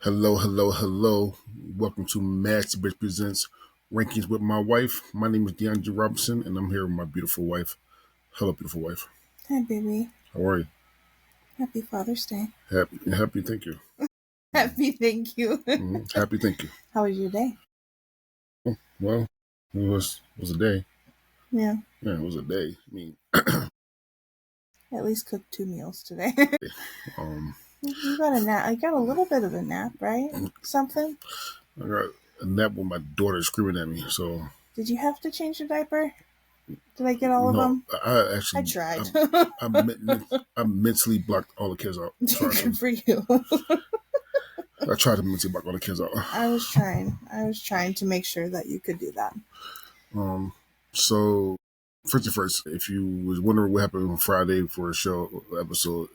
Hello, hello, hello. Welcome to Master Bitch Presents Rankings with my wife. My name is Diandre Robinson, and I'm here with my beautiful wife. Hello, beautiful wife. Hi, baby. How are you? Happy Father's Day. Happy, thank you. Happy thank you. Happy, thank you. How was your day? Well, it was a day. Yeah. Yeah, it was a day. At least cooked 2 meals today. um, You got a nap. I got a little bit of a nap, right? Something? I got a nap with my daughter screaming at me. So, Did you have to change the diaper? Did I get all of no, them? I tried. I mentally blocked all the kids out. Good for you. I tried to mentally block all the kids out. I was trying to make sure that you could do that. So first and first, if you was wondering what happened on Friday for a show episode,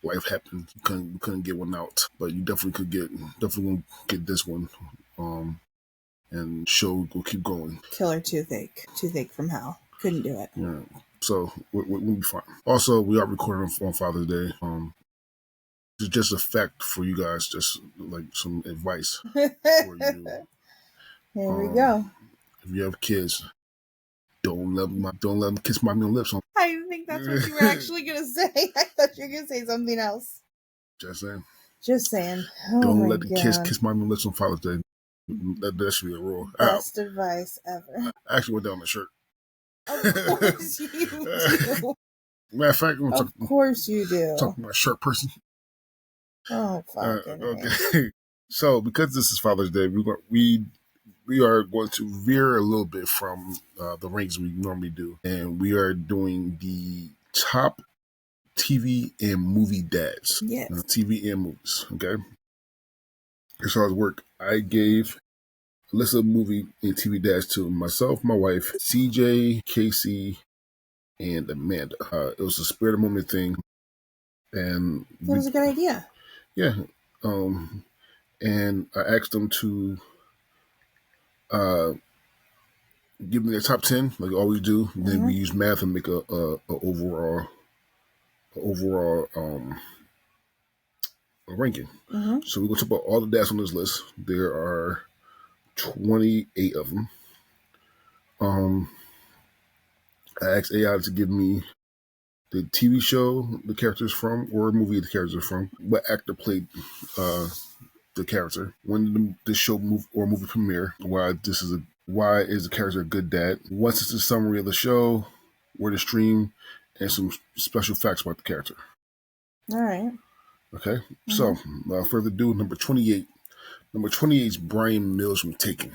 life happened. We couldn't get one out, but you definitely gonna get this one. And show will keep going. Killer toothache from hell. Couldn't do it. Yeah. So we'll be fine. Also, we are recording on Father's Day. It's just a fact for you guys, just like some advice for you. Here we go. If you have kids, don't let them kiss mommy on the lips. I didn't think that's what you were actually gonna say. I thought you were gonna say something else. Just saying. Oh, don't let the kiss mommy on the lips on Father's Day. That should be a rule. Best advice ever. I actually went down my shirt. Of course you do. Matter of fact, of course you do. Talking about shirt person. Oh, fucking okay. So, because this is Father's Day, we are going to veer a little bit from the ranks we normally do, and we are doing the top TV and movie dads. Yes. TV and movies. Okay. Here's how it worked. I gave a list of movie and TV dads to myself, my wife, CJ, Casey, and Amanda. It was a spirit of moment thing, and it was a good idea. Yeah. And I asked them to give me their top 10, like always do. And then we use math and make a overall ranking. So we're going to talk about all the dads on this list. There are 28 of them. I asked AI to give me the TV show the characters from, or movie the characters are from, what actor played the character, when the show movie premiere, why is the character a good dad, what's the summary of the show, where to stream, and some special facts about the character. All right. Okay. So without further ado, number 28 is Bryan Mills from Taken.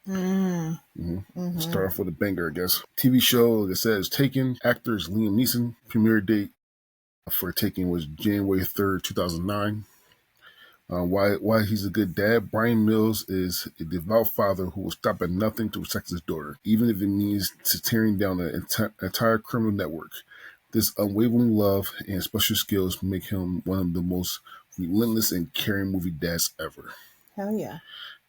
Start off with a banger, I guess. TV show, like I said, is Taken. Actors Liam Neeson. Premiere date for Taken was January 3rd, 2009. Why he's a good dad? Bryan Mills is a devout father who will stop at nothing to protect his daughter, even if it means to tearing down an entire criminal network. This unwavering love and special skills make him one of the most relentless and caring movie dads ever. Hell yeah.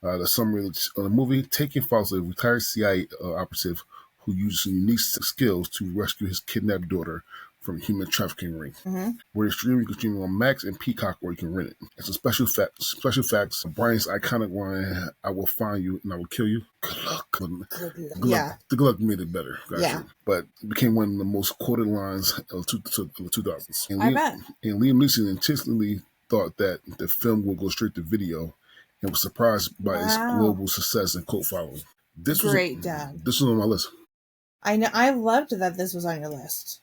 The summary of the movie: Taken follows a retired CIA operative who uses unique skills to rescue his kidnapped daughter from a human trafficking ring. Where it's streaming, you can stream it on Max and Peacock, or you can rent it. And some special facts. Bryan's iconic line, "I will find you and I will kill you." Good luck. The good luck made it better. Yeah. But it became one of the most quoted lines of the 2000s. I bet. And Liam Neeson intentionally thought that the film would go straight to video, and was surprised by its global success and cult following. This Great was dad. This was on my list. I know. I loved that this was on your list.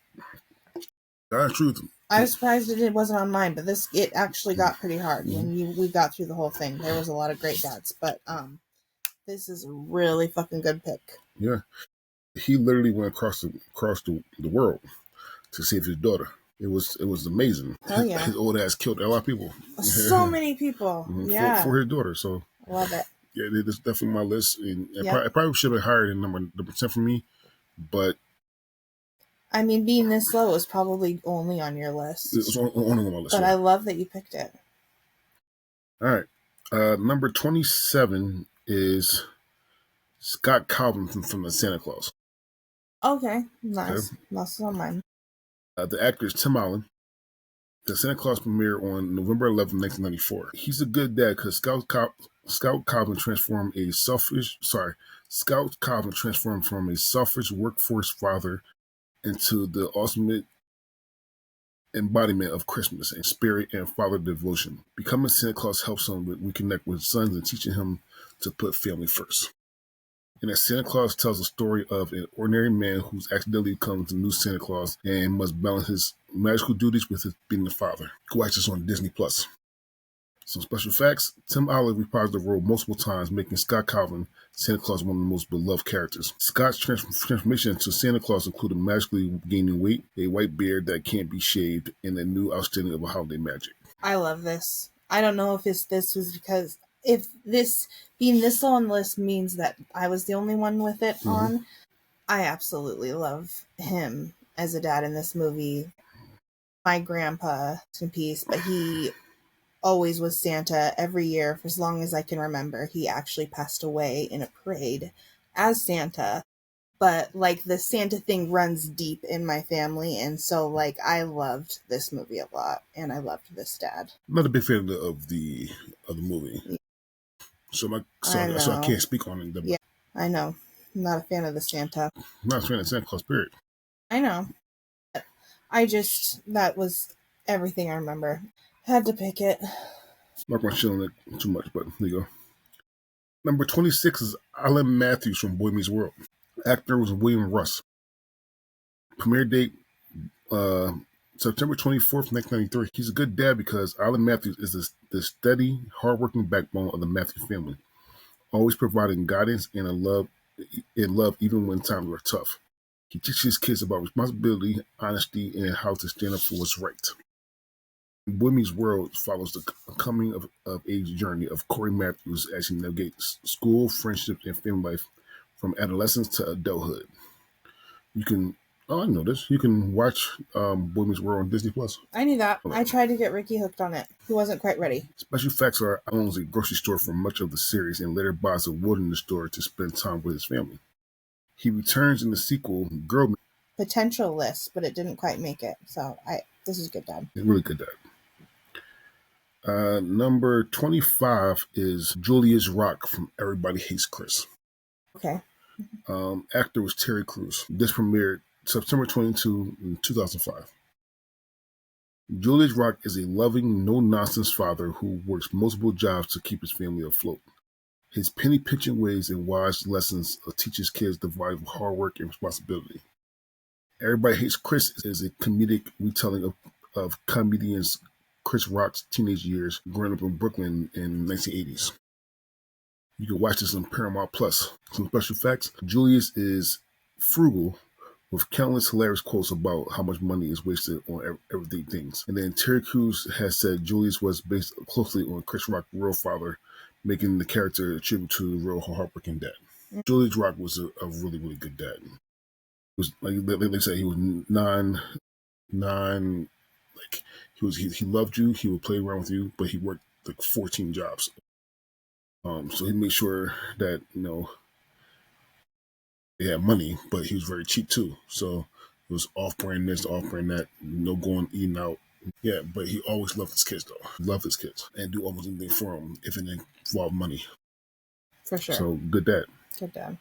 That's truth. I was surprised it wasn't on mine, but it actually got pretty hard, and we got through the whole thing. There was a lot of great dads, but this is a really fucking good pick. Yeah, he literally went across the world to save his daughter. It was amazing. Oh yeah, his old ass killed a lot of people. So many people. Yeah, for his daughter. So love it. Yeah, it's definitely my list, and I probably should have higher than number 10 for me, but. I mean, being this low is probably only on your list. It's only on my list. But I love that you picked it. All right. Number 27 is Scott Calvin from the Santa Claus. Okay, nice. That's on mine. The actor is Tim Allen. The Santa Claus premiered on November 11, 1994. He's a good dad because Scout Calvin transformed from a selfish workforce father into the ultimate embodiment of Christmas and spirit and father devotion. Becoming Santa Claus helps him reconnect with sons and teaching him to put family first. And as Santa Claus tells the story of an ordinary man who's accidentally becomes the new Santa Claus and must balance his magical duties with his being a father. Go watch this on Disney Plus. Some special facts. Tim Olive reprised the role multiple times, making Scott Calvin Santa Claus one of the most beloved characters. Scott's transformation into Santa Claus included magically gaining weight, a white beard that can't be shaved, and a new outstanding of a holiday magic. I love this. I don't know if this was because if this being this low on the list means that I was the only one with it on. I absolutely love him as a dad in this movie. My grandpa, in peace, but he always was Santa every year for as long as I can remember. He actually passed away in a parade as Santa, but like the Santa thing runs deep in my family, and so like I loved this movie a lot, and I loved this dad. I'm not a big fan of the movie, so I can't speak on it. Yeah, I know. I'm not a fan of the Santa. I'm not a fan of Santa Claus, period. I know. That was everything I remember. Had to pick it. Not going to chill on it too much, but there you go. Number 26 is Alan Matthews from Boy Meets World. Actor was William Russ. Premiere date September 24th, 1993. He's a good dad because Alan Matthews is the steady, hardworking backbone of the Matthews family, always providing guidance and love even when times are tough. He teaches kids about responsibility, honesty, and how to stand up for what's right. Boy Meets World follows the coming of age journey of Corey Matthews as he navigates school, friendships, and family life from adolescence to adulthood. I know this. You can watch Boy Meets World on Disney Plus. I knew that. I tried to get Ricky hooked on it. He wasn't quite ready. Special facts are owns a grocery store for much of the series and later buys a wilderness store to spend time with his family. He returns in the sequel, Girl Potential list, but it didn't quite make it. So this is good dad. Really good dad. Number 25 is Julius Rock from Everybody Hates Chris. Okay. Actor was Terry Crews. This premiered September 22, 2005. Julius Rock is a loving, no-nonsense father who works multiple jobs to keep his family afloat. His penny-pinching ways and wise lessons teaches kids the value of hard work and responsibility. Everybody Hates Chris is a comedic retelling of comedians Chris Rock's teenage years growing up in Brooklyn in the 1980s. You can watch this on Paramount Plus. Some special facts. Julius is frugal with countless hilarious quotes about how much money is wasted on everyday things. And then Terry Crews has said Julius was based closely on Chris Rock's real father, making the character a tribute to the real hardworking dad. Mm-hmm. Julius Rock was a really, really good dad. It was like they say, he was he loved you, he would play around with you, but he worked like 14 jobs. So he made sure that, they had money, but he was very cheap too. So it was off-brand this, off-brand that, going eating out. Yeah, but he always loved his kids though. Loved his kids and do almost anything for them if it involved money. For sure. So good dad. Good dad.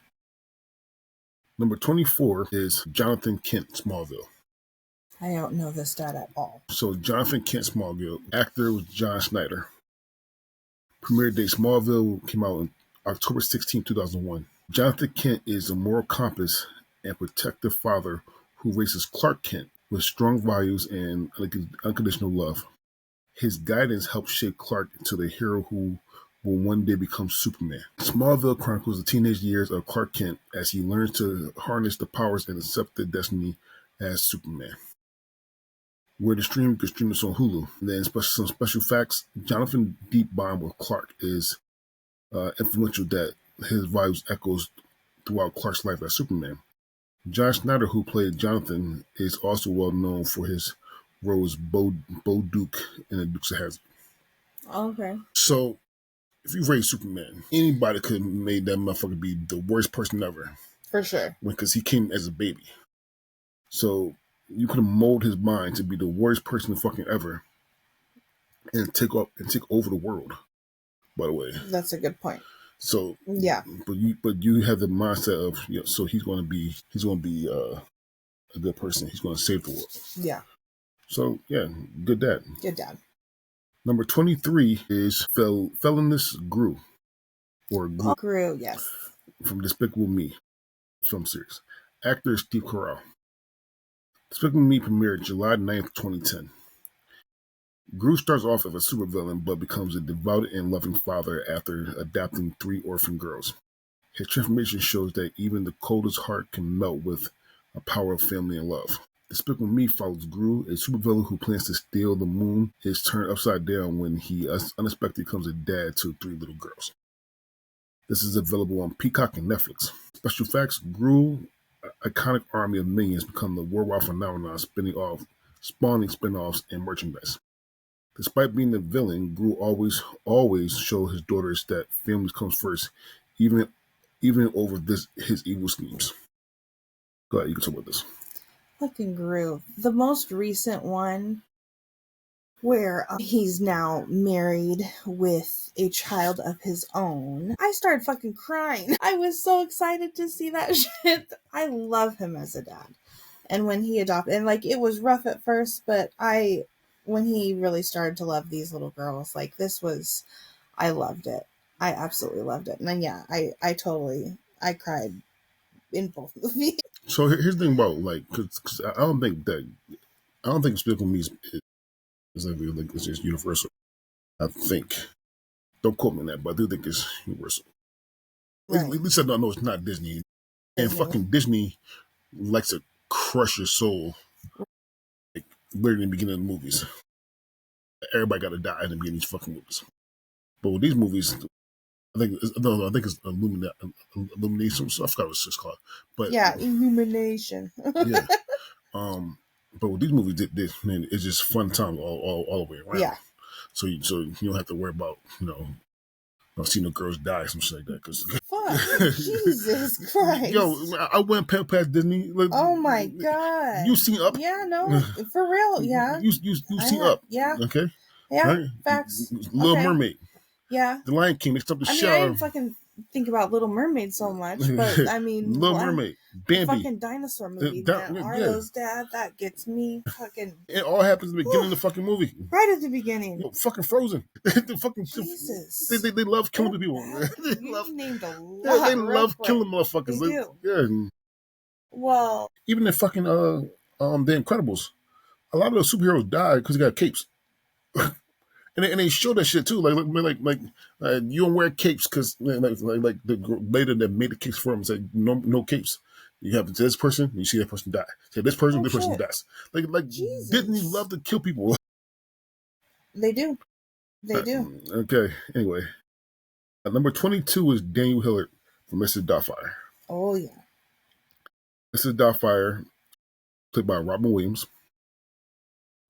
Number 24 is Jonathan Kent, Smallville. I don't know this dad at all. So Jonathan Kent, Smallville. Actor was John Schneider. Premiere date Smallville came out on October 16, 2001. Jonathan Kent is a moral compass and protective father who raises Clark Kent with strong values and unconditional love. His guidance helps shape Clark into the hero who will one day become Superman. Smallville chronicles the teenage years of Clark Kent as he learns to harness the powers and accept the destiny as Superman. Where to stream, you can stream this on Hulu. And then some special facts. Jonathan's deep bond with Clark is influential that his values echoes throughout Clark's life as Superman. John Schneider, who played Jonathan, is also well known for his role as Bo Duke in The Dukes of Hazzard. Okay. So, if you raise Superman, anybody could have made that motherfucker be the worst person ever. For sure. Because he came as a baby. So, you could have molded his mind to be the worst person fucking ever. and take over the world. By the way, That's a good point. so Yeah. but you have the mindset of so he's going to be a good person. He's going to save the world. Yeah. So yeah, good dad. Good dad. Number 23 is Felonious Gru, or Gru, Oh, Gru, yes. from Despicable Me film series. Actor Steve Carell. Despicable Me premiered July 9th, 2010. Gru starts off as a supervillain but becomes a devoted and loving father after adopting 3 orphan girls. His transformation shows that even the coldest heart can melt with the power of family and love. Despicable Me follows Gru, a supervillain who plans to steal the moon, is turned upside down when he unexpectedly becomes a dad to 3 little girls. This is available on Peacock and Netflix. Special facts: Gru, iconic army of minions, become the worldwide phenomenon, spawning spin-offs and merchandise. Despite being the villain, Gru always shows his daughters that family comes first, even over his evil schemes. Go ahead, you can talk about this. Fucking Gru. The most recent one where he's now married with a child of his own. I started fucking crying. I was so excited to see that shit. I love him as a dad. And when he adopted, and like it was rough at first, but when he really started to love these little girls, like I loved it. I absolutely loved it. And then yeah, I cried in both movies. So here's the thing about because I don't think Despicable Me is like it's just universal. I think. Don't quote me on that, but I do think it's universal. Right. At least I don't know it's not Disney. And fucking Disney likes to crush your soul, like literally in the beginning of the movies. Everybody got to die in the beginning of these fucking movies. But with these movies, I think it's Illumination. So I forgot what it's called. But yeah, Illumination. Yeah. But with these movies, man, it's just fun time all the way around. Yeah. So you don't have to worry about seeing the girls die, some shit like that. Cause Jesus Christ! Yo, I went past Disney. Like, oh my god! You seen Up? Yeah, no, for real. Yeah. You seen Up? Yeah. Okay. Yeah. Right? Facts. Little Mermaid. Yeah. The Lion King. They stopped the shower. I didn't fucking think about Little Mermaid so much, but I mean, Little Mermaid, Bambi, the fucking dinosaur movie, Arlo's dad, that gets me fucking. It all happens at the beginning of the fucking movie. Right at the beginning. Yo, fucking Frozen. The fucking Jesus. They love killing people. Named a lot. They love killing motherfuckers. They do. Yeah. Well, even the fucking The Incredibles, a lot of those superheroes died because they got capes. And they show that shit too. Like you don't wear capes because like the lady that made the capes for him said no capes. You have this person, you see that person die. Say this person dies. Like Jesus. Disney love to kill people. They do. They do. Okay. Anyway, number 22 is Daniel Hillard from Mr. Doubtfire. Oh yeah. Mr. Doubtfire, played by Robin Williams.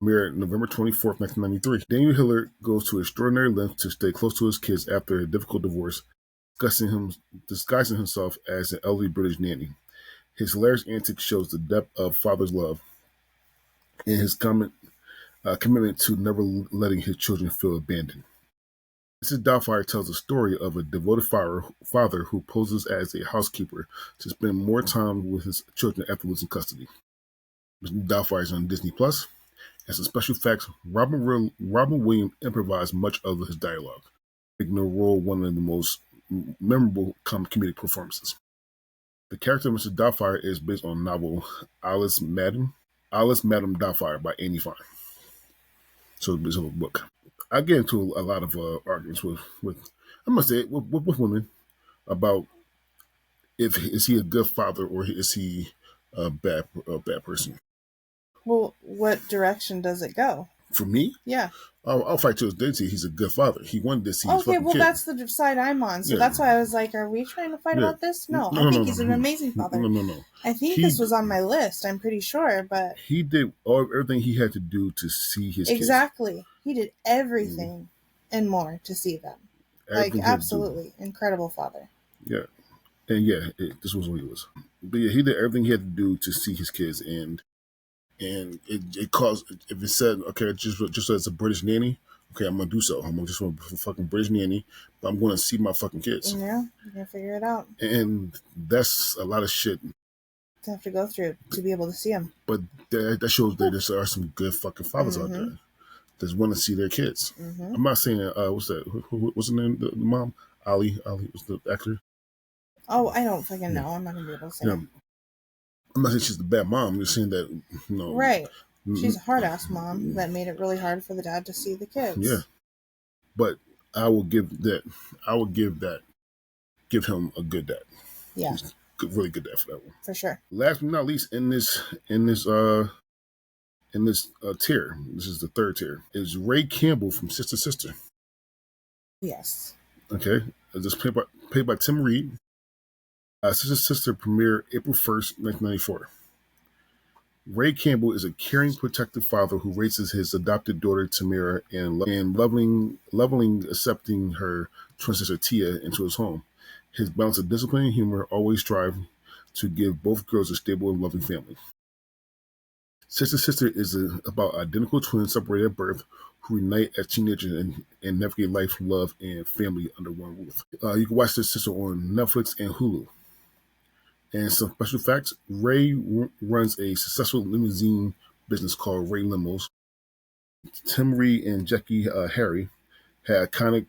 Premiered November 24th, 1993. Daniel Hillard goes to extraordinary lengths to stay close to his kids after a difficult divorce, disguising himself as an elderly British nanny. His hilarious antics shows the depth of father's love and his commitment to never letting his children feel abandoned. Mrs. Doubtfire tells the story of a devoted father who poses as a housekeeper to spend more time with his children after losing custody. Mrs. Doubtfire is on Disney Plus. As some special facts, Robin Williams improvised much of his dialogue, making the role one of the most memorable comedic performances. The character of Mr. Doubtfire is based on the novel Alice Madam Doubtfire by Annie Fine. So it's a book. I get into a lot of arguments with I must say with women about is he a good father or is he a bad person. Well, what direction does it go? For me? Yeah. I'll fight to his day. He's a good father. He wanted to see his fucking kid. That's the side I'm on. So that's why I was like, are we trying to fight about this? No, I think he's an amazing father. No. I think this was on my list. I'm pretty sure, but... He did everything he had to do to see his kids. Exactly. He did everything and more to see them. Everything absolutely. Incredible father. Yeah. And this was what he was. But yeah, he did everything he had to do to see his kids, and it caused, if it said, okay, just as a British nanny, okay, I'm gonna do so. I'm gonna just want to fucking bridge nanny, but I'm going to see my fucking kids. Yeah, you're gonna figure it out. And that's a lot of shit to have to go through to be able to see them. But that shows that there are some good fucking fathers out there that want to see their kids. I'm not saying what's that? What's the name? The mom? Ali was the actor. Oh, I don't fucking know. I'm not gonna be able to say. I'm not saying she's the bad mom. I'm just saying that right. She's a hard ass mom that made it really hard for the dad to see the kids. Yeah, but I will give him a good dad. Yeah, he's really good dad for that one. For sure. Last but not least, in this tier, this is the third tier, is Ray Campbell from Sister Sister. Yes. Okay, this is played by Tim Reed. Sister Sister premiered April 1st, 1994. Ray Campbell is a caring, protective father who raises his adopted daughter Tamara and lovingly accepting her twin sister Tia into his home. His balance of discipline and humor always strive to give both girls a stable and loving family. Sister Sister is about identical twins separated at birth who reunite as teenagers and navigate life, love, and family under one roof. You can watch this sister on Netflix and Hulu. And some special facts: Ray runs a successful limousine business called Ray Limos. Tim Reed and Jackie Harry had iconic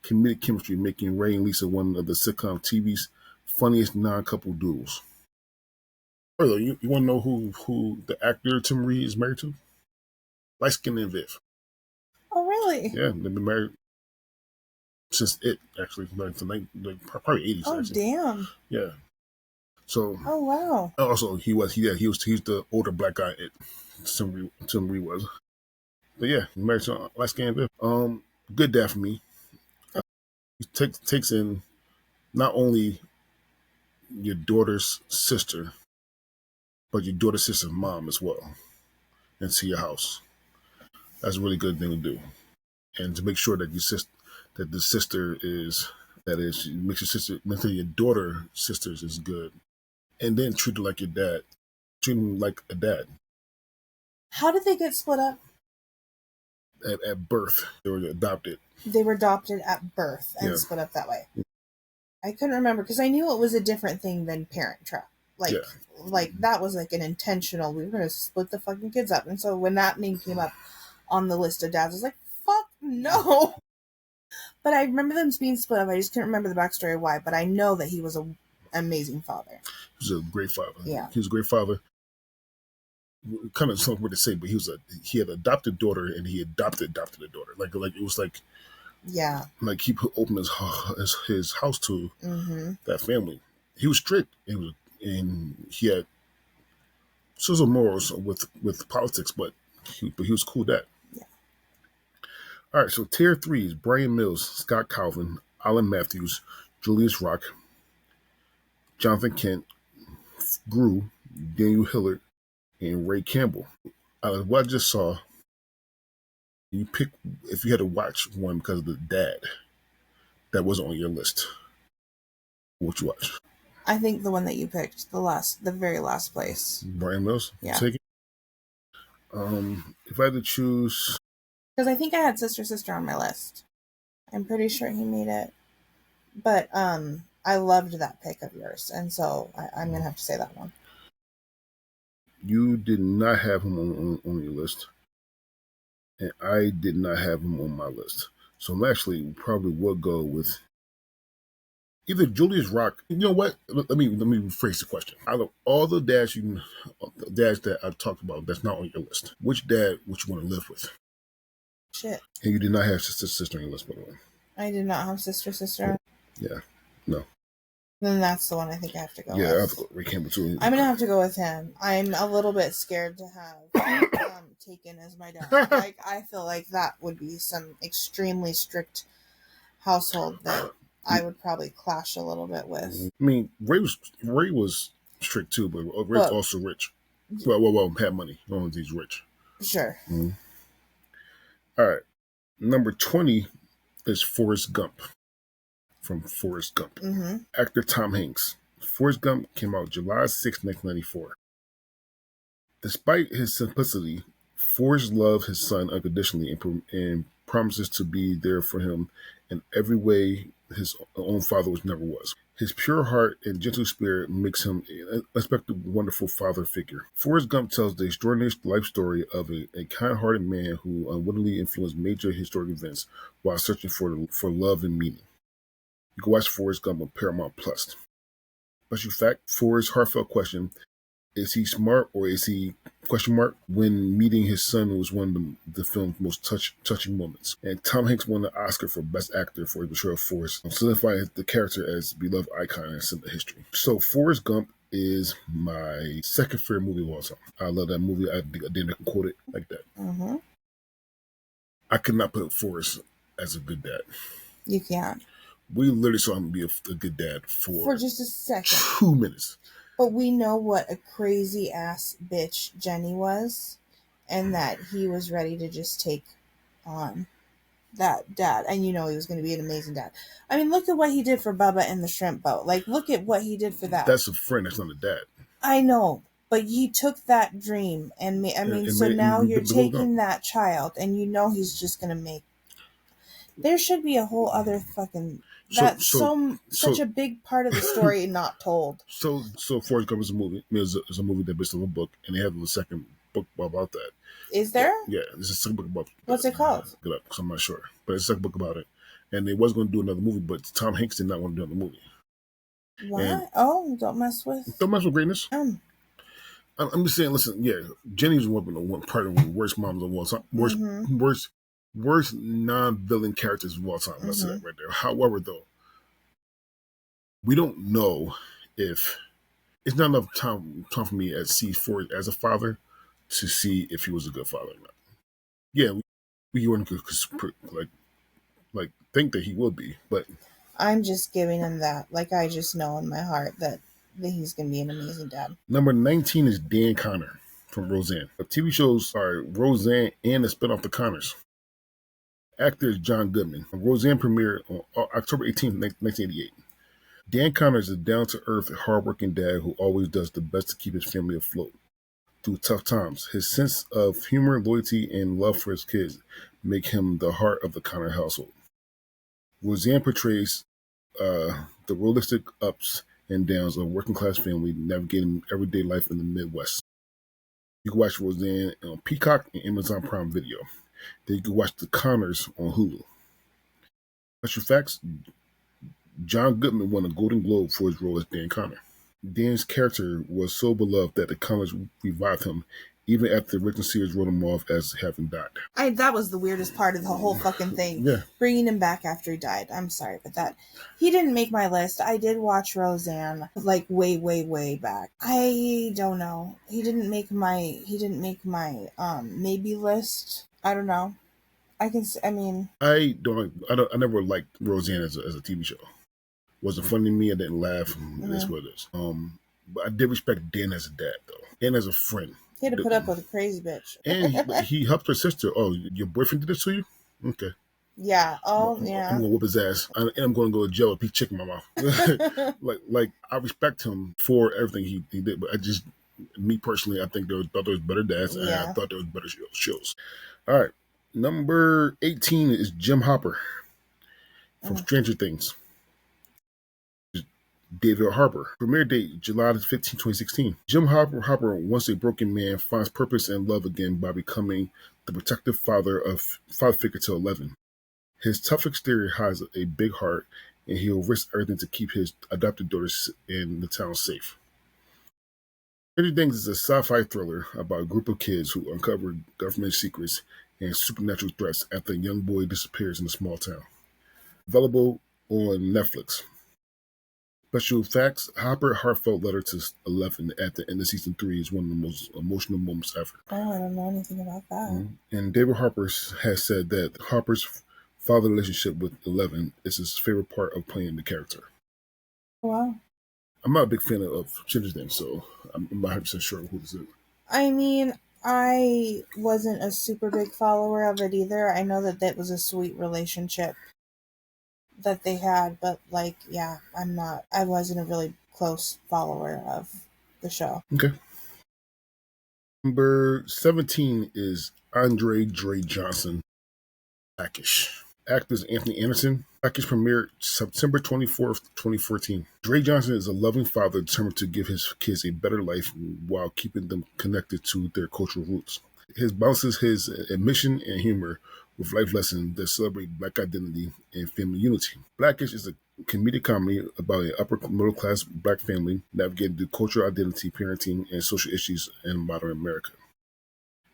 comedic chemistry, making Ray and Lisa one of the sitcom TV's funniest non-couple duos. You want to know who the actor Tim Reed is married to? Light skinned and Viv. Oh, really? Yeah, they've been married since it actually, like probably 80s. Oh, actually. Damn. Yeah. So. Oh, wow. Also, he's the older black guy. Tim Reed was. But yeah, married to light skinned Viv. Good dad for me. He takes in not only your daughter's sister, but your daughter's sister's mom as well, into your house. That's a really good thing to do, and to make sure that the sister is makes your sister, mentally your daughter sisters is good, and then treat her like your dad, treat him like a dad. How did they get split up? At birth, they were adopted. They were adopted at birth and split up that way. I couldn't remember because I knew it was a different thing than Parent Trap. Like that was like an intentional. We were going to split the fucking kids up, and so when that name came up on the list of dads, I was like, "Fuck no!" But I remember them being split up. I just couldn't remember the backstory why. But I know that he was an amazing father. He was a great father. Yeah, he was a great father. Kind of something weird to say, but he had adopted daughter, and he adopted the daughter. Like it was like. Yeah, like he opened his house to that family. He was strict, and he had social morals with politics, but he was cool with that. Yeah. All right, so tier 3 is Brian Mills, Scott Calvin, Alan Matthews, Julius Rock, Jonathan Kent, Gru, Daniel Hillard, and Ray Campbell. What I just saw. You pick if you had to watch one because of the dad that wasn't on your list. What you watch? I think the one that you picked, the very last place. Brian Mills. Yeah. Take it. If I had to choose, because I think I had Sister on my list. I'm pretty sure he made it, but I loved that pick of yours, and so I'm gonna have to say that one. You did not have him on your list. And I did not have him on my list. So I'm actually probably would go with either Julius Rock. You know what? Let me rephrase the question. Out of all the dads that I talked about that's not on your list, which dad would you want to live with? Shit. And you did not have sister on your list, by the way. I did not have sister. Yeah. No. Then that's the one I think I have to go with. Yeah, I have to go with Ray Campbell too. I'm going to have to go with him. I'm a little bit scared to have Taken as my dad. Like, I feel like that would be some extremely strict household that I would probably clash a little bit with. I mean, Ray was strict too, but Ray's also rich. Well, had money. He's rich. Sure. Mm-hmm. All right. Number 20 is Forrest Gump. From Forrest Gump. Mm-hmm. Actor Tom Hanks. Forrest Gump came out July 6, 1994. Despite his simplicity, Forrest loves his son unconditionally and promises to be there for him in every way his own father never was. His pure heart and gentle spirit makes him an unexpected, wonderful father figure. Forrest Gump tells the extraordinary life story of a kind-hearted man who unwittingly influenced major historic events while searching for love and meaning. You can watch Forrest Gump on Paramount Plus. Special fact: Forrest's heartfelt question, is he smart or is he question mark? When meeting his son was one of the film's most touching moments. And Tom Hanks won the Oscar for Best Actor for his portrayal of Forrest, solidifying the character as a beloved icon in cinema history. So Forrest Gump is my second favorite movie of all time. I love that movie. I didn't quote it like that. Mm-hmm. I could not put Forrest as a good dad. You can't. We literally saw him be a good dad for just a second. 2 minutes. But we know what a crazy ass bitch Jenny was, and that he was ready to just take on that dad. And you know he was going to be an amazing dad. I mean, look at what he did for Bubba and the shrimp boat. Like, look at what he did for that. That's a friend. That's not a dad. I know. But he took that dream and now you're taking that child and you know he's just going to make. There should be a whole other fucking. That's such a big part of the story not told. So Forrest Gump is a movie. It's a movie that based on a book, and they have a second book about that. Is there? Yeah, there's a second book about. What's it called? Good luck, because I'm not sure, but it's a second book about it. And they was going to do another movie, but Tom Hanks did not want to do another movie. Why? Don't mess with greatness. I'm just saying. Listen, yeah, Jenny's one part of the worst moms of all time. Worst non-villain characters of all time. That's it right there. However, though, we don't know if it's not enough time for me to see Forrest as a father to see if he was a good father or not. Yeah, we wouldn't like think that he would be, but I'm just giving him that. Like, I just know in my heart that he's going to be an amazing dad. Number 19 is Dan Connor from Roseanne. The TV shows are Roseanne and the spinoff The Connors. Actor is John Goodman. Roseanne premiered on October 18th, 1988. Dan Connor is a down-to-earth, hard-working dad who always does the best to keep his family afloat through tough times. His sense of humor, loyalty, and love for his kids make him the heart of the Connor household. Roseanne portrays the realistic ups and downs of a working-class family navigating everyday life in the Midwest. You can watch Roseanne on Peacock and Amazon Prime Video. Then you can watch The Connors on Hulu. Special facts: John Goodman won a Golden Globe for his role as Dan Connor. Dan's character was so beloved that the Connors revived him even after the original series wrote him off as having died. That was the weirdest part of the whole fucking thing. Yeah. Bringing him back after he died. I'm sorry, but he didn't make my list. I did watch Roseanne like way, way, way back. I don't know. He didn't make my maybe list. I don't know. I never liked Roseanne as a TV show. Wasn't funny to me. I didn't laugh. That's what it is. But I did respect Dan as a dad though, and as a friend. He had to put up with a crazy bitch. And he helped her sister. Oh, your boyfriend did this to you? Okay. Yeah. Oh, yeah. I'm gonna whoop his ass, and I'm gonna go to jail if he chick in my mouth. like I respect him for everything he did, but me personally, I think thought there was better dads, and I thought there was better shows. All right, number 18 is Jim Hopper from Stranger Things. David Harbour. Premiere date, July 15, 2016. Jim Hopper, once a broken man, finds purpose and love again by becoming the protective father figure to 11. His tough exterior hides a big heart, and he'll risk everything to keep his adopted daughters in the town safe. Stranger Things is a sci-fi thriller about a group of kids who uncover government secrets and supernatural threats after a young boy disappears in a small town. Available on Netflix. Special facts: Hopper's heartfelt letter to 11 at the end of season 3 is one of the most emotional moments ever. Oh, I don't know anything about that. And David Harbour has said that Hopper's father relationship with 11 is his favorite part of playing the character. Wow. I'm not a big fan of Stranger Things, so I'm not 100% sure who this is. I mean, I wasn't a super big follower of it either. I know that was a sweet relationship that they had, but I wasn't a really close follower of the show. Okay. Number 17 is Dre Johnson, Blackish. Actor is Anthony Anderson. Blackish premiered September 24th, 2014. Dre Johnson is a loving father determined to give his kids a better life while keeping them connected to their cultural roots. His balances his admission and humor with life lessons that celebrate Black identity and family unity. Blackish is a comedic comedy about an upper middle class Black family navigating the cultural identity, parenting, and social issues in modern America.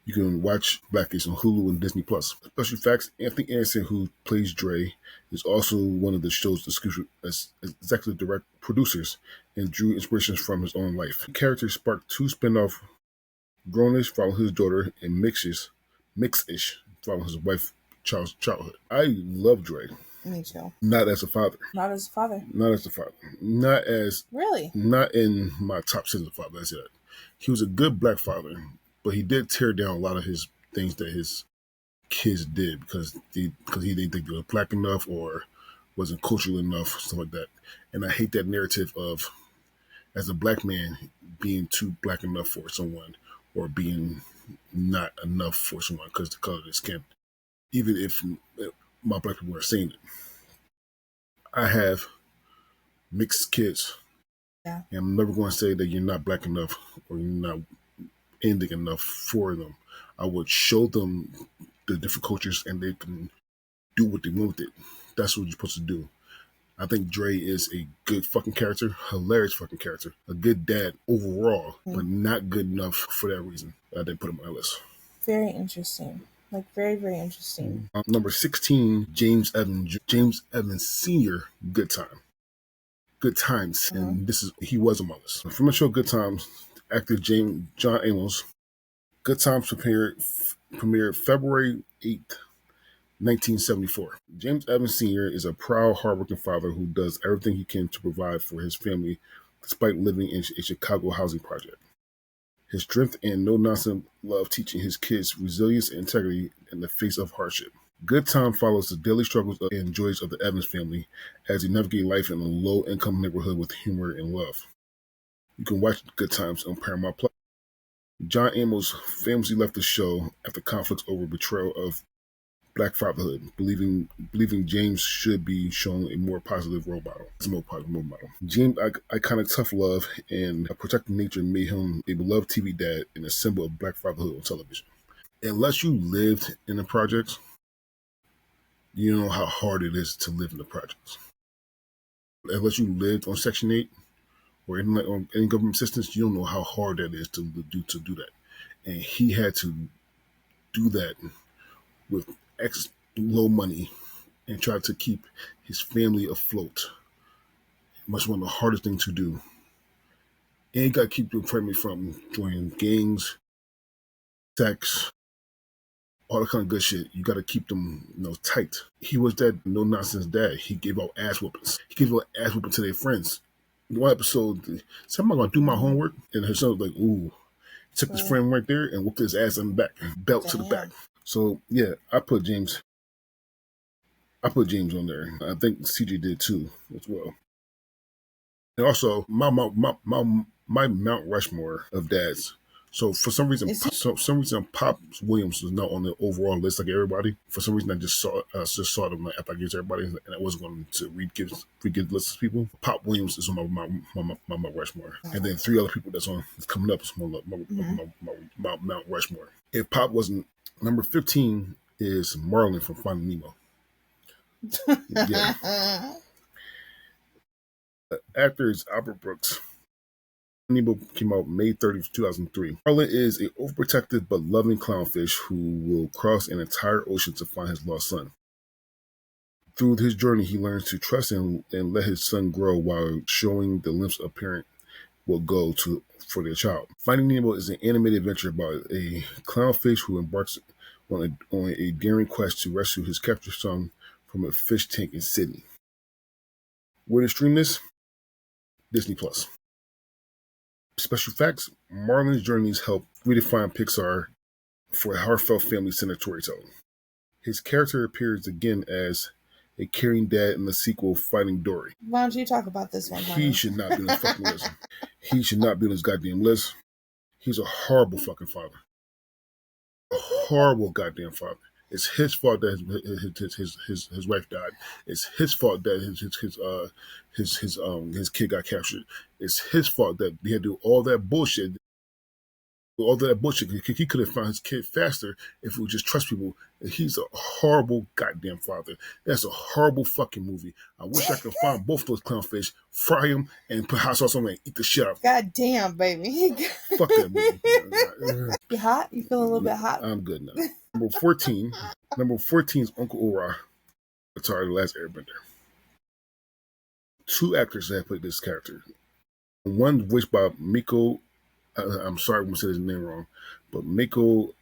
You can watch Blackish on Hulu and Disney Plus. Special effects: Anthony Anderson, who plays Dre, is also one of the show's executive direct producers and drew inspirations from his own life. The character sparked two spin-off: Grownish, following his daughter, and Mixish, following his wife Charles' childhood. I love Dre. Me too. Not as a father. Not as a father. Not as a father. Not as Really. Not in my top 10 as a father. As yet, he was a good Black father, but he did tear down a lot of his things that his kids did because he didn't think they were Black enough or wasn't cultural enough, stuff like that. And I hate that narrative of, as a Black man, being too Black enough for someone or being not enough for someone because the color of their skin. Even if my Black people are saying it. I have mixed kids. Yeah. And I'm never going to say that you're not Black enough or you're not anything enough for them. I would show them the different cultures and they can do what they want with it. That's what you're supposed to do. I think Dre is a good fucking character, hilarious fucking character, a good dad overall, but not good enough for that reason. I didn't put him on my list. Very interesting. Like, very, very interesting. Number 16, James Evans Sr., Good Times. And he was on my list. From the show Good Times, actor John Amos. Good Times premiered February 8th, 1974. James Evans Sr. is a proud, hardworking father who does everything he can to provide for his family despite living in a Chicago housing project. His strength and no-nonsense love teaching his kids resilience and integrity in the face of hardship. Good Time follows the daily struggles and joys of the Evans family as they navigate life in a low-income neighborhood with humor and love. You can watch Good Times on Paramount Plus. John Amos famously left the show after conflicts over betrayal of Black fatherhood, believing James should be shown a more positive role model. James' iconic tough love and protective nature made him a beloved TV dad and a symbol of Black fatherhood on television. Unless you lived in the projects, you know how hard it is to live in the projects. Unless you lived on Section 8 or on any government assistance, you don't know how hard that is to do that. And he had to do that with low money and try to keep his family afloat. Much one of the hardest thing to do. And you got to keep your family from joining gangs, sex, all that kind of good shit. You got to keep them, tight. He was that no nonsense dad. He gave out ass whoopings. He gave out ass whooping to their friends. In one episode, somebody gonna do my homework, and her son was like, "Ooh," he took his friend right there and whooped his ass in the back, belt to the back. So yeah, I put James on there. I think CJ did too as well. And also my Mount Rushmore of dads. So for some reason, Pop Williams was not on the overall list like everybody. For some reason, I just saw them like after I gave everybody, and I wasn't going to give lists of people. Pop Williams is on my Mount Rushmore, and then three other people that's coming up is my Mount Rushmore. If Pop wasn't, number 15 is Marlin from Finding Nemo. Yeah. Actor is Albert Brooks. Nemo came out May 30th, 2003. Marlin is a overprotective but loving clownfish who will cross an entire ocean to find his lost son. Through his journey, he learns to trust and let his son grow while showing the lengths a parent will go to for their child. Finding Nemo is an animated adventure about a clownfish who embarks on a daring quest to rescue his captured son from a fish tank in Sydney. Where to stream this? Disney Plus. Special effects: Marlin's journeys help redefine Pixar for a heartfelt family-centered storytelling. His character appears again as a caring dad in the sequel, Finding Dory. Why don't you talk about this one, honey? He should not be on the fucking list. He should not be on this goddamn list. He's a horrible fucking father. A horrible goddamn father. It's his fault that his wife died. It's his fault that his kid got captured. It's his fault that he had to do all that bullshit. All that bullshit. He could have found his kid faster if he would just trust people. He's a horrible goddamn father. That's a horrible fucking movie. I wish I could find both those clownfish, fry them, and put hot sauce on them and eat the shit out. God damn, baby. Fuck that movie. You hot? You feel a little bit hot? I'm good now. Number 14. Number 14 is Uncle Iroh. Sorry, The Last Airbender. Two actors that played this character. One voiced by Miko. I'm sorry I'm going to say his name wrong, but Miko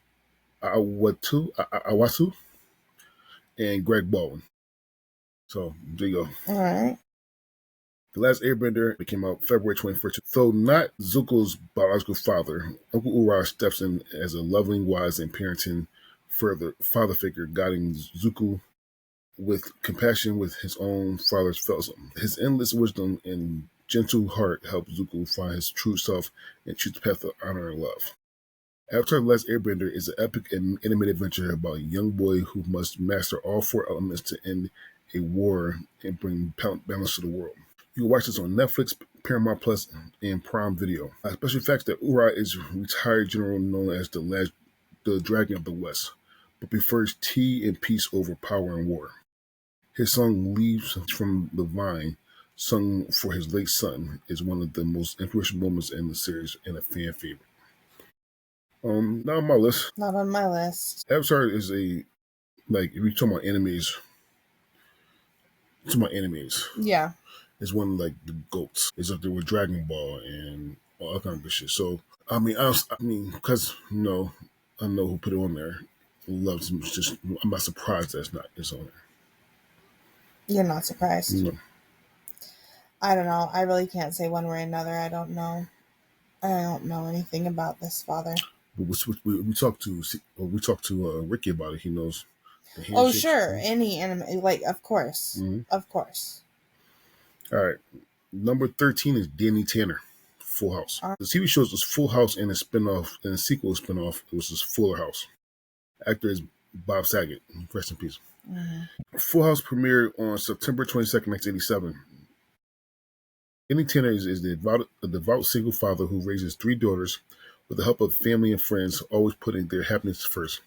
Awasu and Greg Baldwin. So there you go. All right. The Last Airbender came out February 21st. Though not Zuko's biological father, Uncle Iroh steps in as a loving, wise, and parenting father figure, guiding Zuko with compassion with his own father's felt. His endless wisdom and gentle heart helps Zuko find his true self and choose the path of honor and love. Avatar: The Last Airbender is an epic and animated adventure about a young boy who must master all four elements to end a war and bring balance to the world. You can watch this on Netflix, Paramount Plus, and Prime Video. A special fact that Iroh is a retired general known as the Dragon of the West, but prefers tea and peace over power and war. His song "Leaves from the Vine," sung for his late son, is one of the most inspirational moments in the series and a fan favorite. Not on my list. Not on my list. Avatar is if you're talking about animes, Yeah. it's one of the GOATs. It's up there with Dragon Ball and all that kind of good shit. So because I know who put it on there. Loves him. I'm not surprised it's on there. You're not surprised. No. I don't know. I really can't say one way or another. I don't know. I don't know anything about this father. We talked to Ricky about it. He knows. Oh, sure. Any anime, of course. Mm-hmm. Of course. All right. Number 13 is Danny Tanner, Full House. The TV show is Full House and a sequel spinoff. It was Fuller House. Actor is Bob Saget. Rest in peace. Mm-hmm. Full House premiered on September 22nd, 1987. Danny Tanner is the devout single father who raises three daughters with the help of family and friends, always putting their happiness first.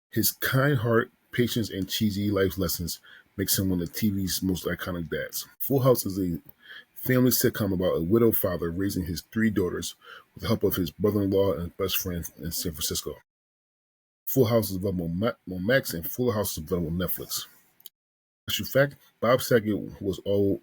His kind heart, patience, and cheesy life lessons makes him one of TV's most iconic dads. Full House is a family sitcom about a widowed father raising his three daughters with the help of his brother-in-law and best friend in San Francisco. Full House is available on Max, and Full House is available on Netflix. In fact, Bob Saget was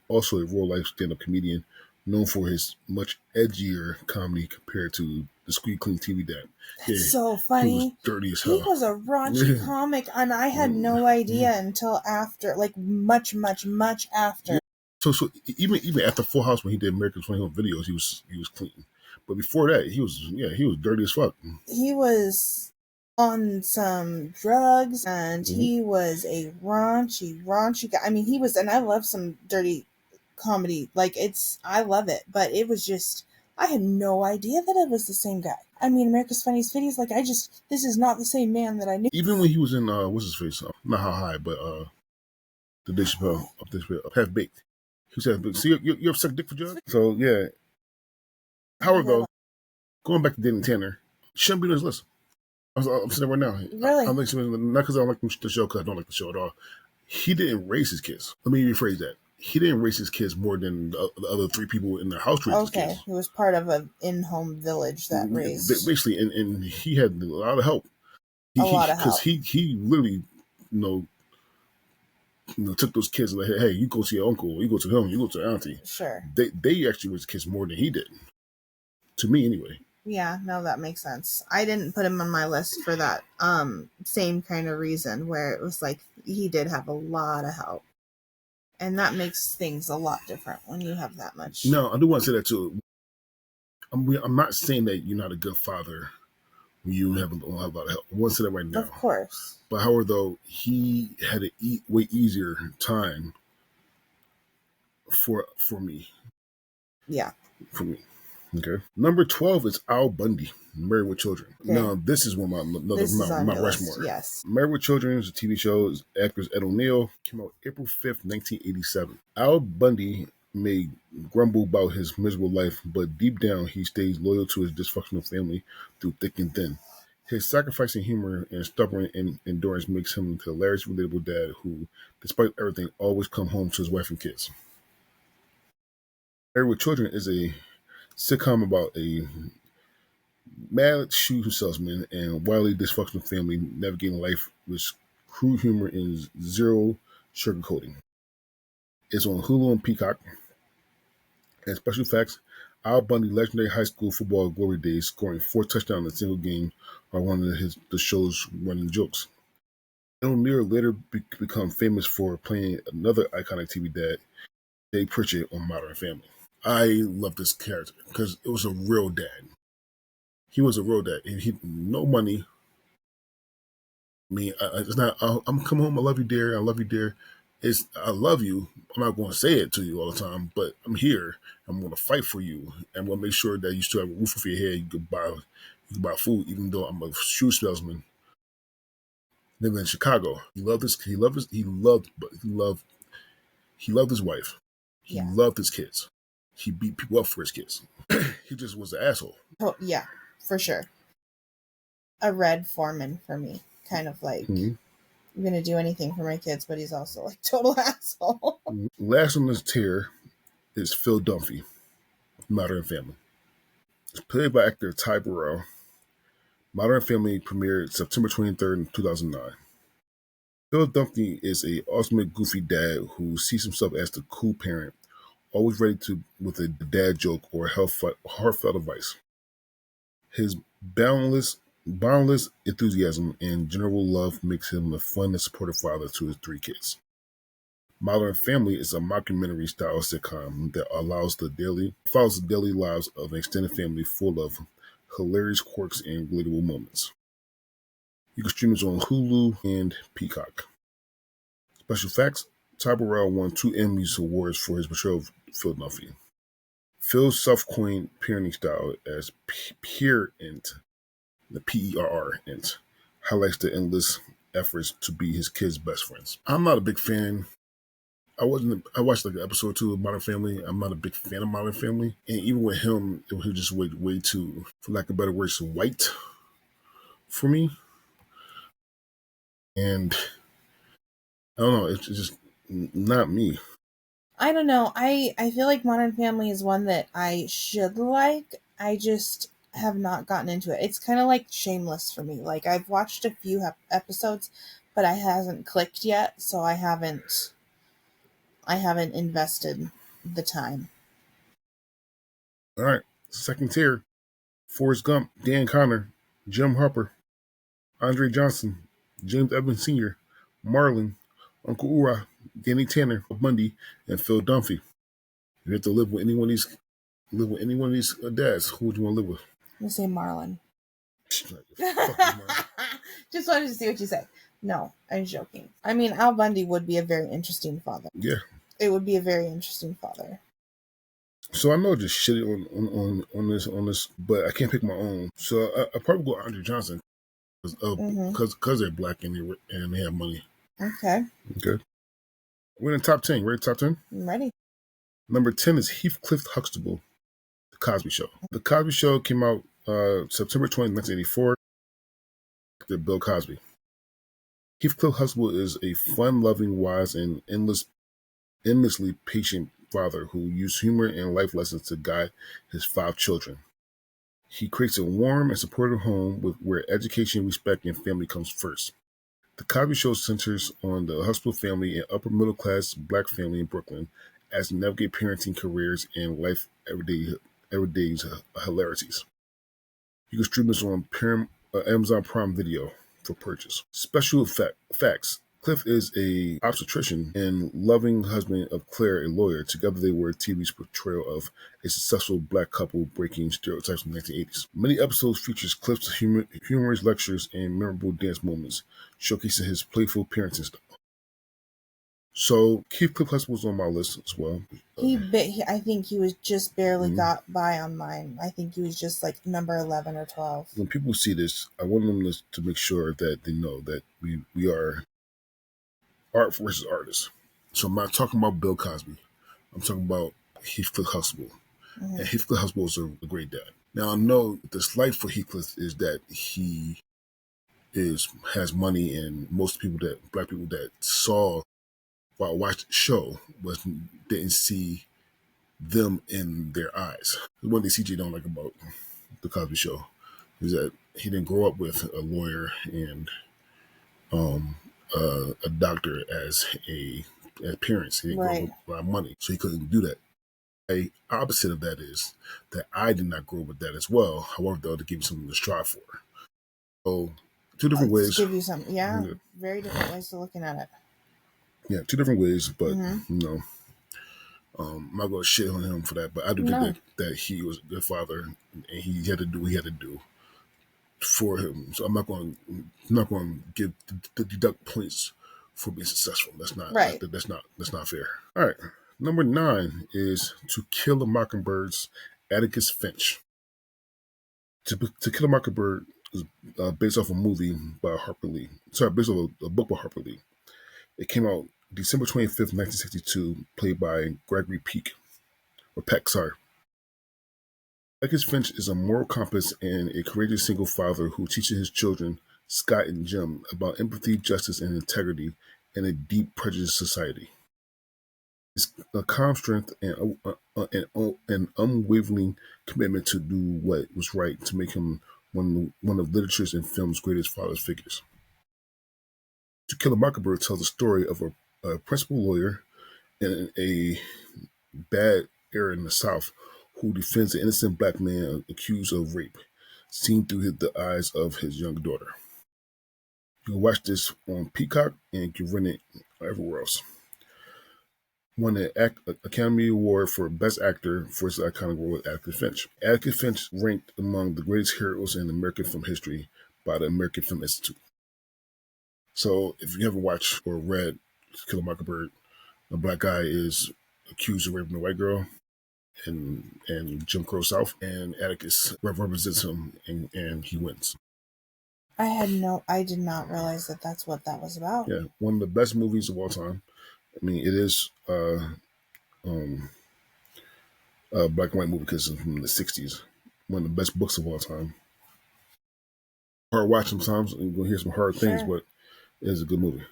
also a real-life stand-up comedian known for his much edgier comedy compared to the squeaky clean TV dad. That's so funny. He was dirty as hell. He was a raunchy comic, and I had no idea until after, much, much, much after. Yeah. So even after Full House, when he did American 20 Home Videos, he was clean. But before that, he was dirty as fuck. He was on some drugs, and he was a raunchy guy. I mean, he was, and I love some dirty comedy. I love it, but it was just, I had no idea that it was the same guy. I mean, America's Funniest Videos, this is not the same man that I knew. Even when he was in, what's his face? Not How High, but the Dave Chappelle, Half Baked. He was Half Baked. See, you ever suck dick for drugs? So, yeah. However, though, going back to Danny Tanner, shouldn't be on his list. I'm saying right now. Really? I'm not because I don't like the show, because I don't like the show at all. He didn't raise his kids. Let me rephrase that. He didn't raise his kids more than the other three people in the house raised his kids. He was part of an in-home village that raised. Basically, and he had a lot of help. Because he literally, took those kids and hey, you go to your uncle, you go to him, you go to your auntie. Sure. They actually raised kids more than he did. To me, anyway. Yeah, no, that makes sense. I didn't put him on my list for that same kind of reason, where it was he did have a lot of help. And that makes things a lot different when you have that much. No, I do want to say that too. I'm not saying that you're not a good father when you have a lot of help. I want to say that right now. Of course. But however, though, he had a way easier time for me. Yeah. For me. Okay. Number 12 is Al Bundy, Married with Children. Okay. Now, this is one of my Rushmore. Yes. Married with Children is a TV show. Actors Ed O'Neill came out April 5th, 1987. Al Bundy may grumble about his miserable life, but deep down, he stays loyal to his dysfunctional family through thick and thin. His sacrificing humor and stubborn endurance makes him a hilarious, relatable dad who, despite everything, always come home to his wife and kids. Married with Children is a sitcom about a mad shoe salesman and wildly dysfunctional family navigating life with crude humor and zero sugarcoating. It's on Hulu and Peacock. And special facts, Al Bundy's legendary high school football glory days, scoring 4 touchdowns in a single game, are one of the show's running jokes. O'Neill later become famous for playing another iconic TV dad, Dave Pritchett, on Modern Family. I love this character because it was a real dad. He was a real dad. He no money. I mean, it's not. I'm come home. I love you, dear. I love you, dear. It's I love you. I'm not going to say it to you all the time, but I'm here. I'm going to fight for you. I'm going to make sure that you still have a roof over your head. You can buy food, even though I'm a shoe salesman living in Chicago. He loved this. He loved his wife. He loved his kids. He beat people up for his kids. He just was an asshole. Oh, yeah, for sure. A Red Foreman for me. Kind of like, I'm going to do anything for my kids, but he's also like total asshole. Last on this tier is Phil Dunphy, Modern Family. It's played by actor Ty Burrell. Modern Family premiered September 23rd, 2009. Phil Dunphy is a ultimate goofy dad who sees himself as the cool parent, always ready with a dad joke or heartfelt advice. His boundless enthusiasm and general love makes him a fun and supportive father to his 3 kids. Modern Family is a mockumentary-style sitcom that follows the daily lives of an extended family full of hilarious quirks and relatable moments. You can stream it on Hulu and Peacock. Special facts, Ty Burrell won 2 Emmy Awards for his portrayal of Phil Dunphy. Phil's self-coined parenting style as Peer-ent, the P-E-R-R-ent, highlights the endless efforts to be his kids' best friends. I'm not a big fan. I watched like an episode or 2 of Modern Family. I'm not a big fan of Modern Family. And even with him, it was just way too, for lack of better words, white for me. And I don't know, it's just not me. I don't know. I feel like Modern Family is one that I should like. I just have not gotten into it. It's kind of like Shameless for me. Like, I've watched a few episodes, but I hasn't clicked yet, so I haven't invested the time. All right, second tier: Forrest Gump, Dan Connor, Jim Harper, Andre Johnson, James Evans Sr., Marlin, Uncle Ura, Danny Tanner, Bundy, and Phil Dunphy. You have to live with any one of these dads. Who would you want to live with? I'm gonna say Marlin. Just wanted to see what you say. No, I'm joking. I mean, Al Bundy would be a very interesting father. Yeah, it would be a very interesting father. So I know just shit on this, but I can't pick my own. So I probably go Andre Johnson because they're black and they have money. Okay. We're in the top 10. Ready? Top 10. I'm ready. Number 10 is Heathcliff Huxtable, The Cosby Show. The Cosby Show came out September 20, 1984. Actor Bill Cosby. Heathcliff Huxtable is a fun-loving, wise, and endlessly patient father who used humor and life lessons to guide his 5 children. He creates a warm and supportive home where education, respect, and family comes first. The Cosby Show centers on the Huxtable family and upper middle class black family in Brooklyn as they navigate parenting, careers, and life everyday's hilarities. You can stream this on Amazon Prime Video for purchase. Special facts. Cliff is a obstetrician and loving husband of Claire, a lawyer. Together they were TV's portrayal of a successful black couple breaking stereotypes in the 1980s. Many episodes features Cliff's humorous lectures and memorable dance moments, showcasing his playful parenting style. So Heathcliff was on my list as well. I think he was just barely got by on mine. I think he was just like number 11 or 12. When people see this, I want them to make sure that they know that we are art versus artists. So I'm not talking about Bill Cosby. I'm talking about Heathcliff Huxtable. And Heathcliff Huxtable is a great dad. Now I know the slight for Heathcliff is that he has money, and most black people that watched the show didn't see them in their eyes. One thing CJ don't like about the Cosby Show is that he didn't grow up with a lawyer and a doctor as parents. He didn't grow up with a lot of money, so he couldn't do that. The opposite of that is that I did not grow up with that as well. However, though, to give you something to strive for. So, two different ways. Give you some, very different ways to looking at it. Yeah, two different ways, but I'm not going to shit on him for that. But I do think that he was a good father, and he had to do what he had to do for him. So I'm not going to give deduct points for being successful. That's not right. That's not fair. All right, number 9 is To Kill a Mockingbird's Atticus Finch. To Kill a Mockingbird is based off a movie by Harper Lee. Sorry, based off a book by Harper Lee. It came out December 25th, 1962, played by Gregory Peck. Atticus Finch is a moral compass and a courageous single father who teaches his children, Scott and Jim, about empathy, justice, and integrity in a deep prejudiced society. His calm strength and an unwavering commitment to do what was right to make him one of literature's and film's greatest father figures. To Kill a Mockingbird tells the story of a principal lawyer in a bad area in the South who defends an innocent black man accused of rape, seen through the eyes of his young daughter. You can watch this on Peacock and you can rent it everywhere else. Won an Academy Award for Best Actor for his iconic role with Atticus Finch. Atticus Finch ranked among the greatest heroes in American film history by the American Film Institute. So if you haven't watched or read To Kill a Mockingbird, a black guy is accused of raping a white girl in Jim Crow South, and Atticus represents him, and he wins. I did not realize that that's what that was about. Yeah, one of the best movies of all time. I mean, it is a black and white movie because it's from the 60s. One of the best books of all time. Hard watch sometimes, and you're going to hear some hard things, but it is a good movie.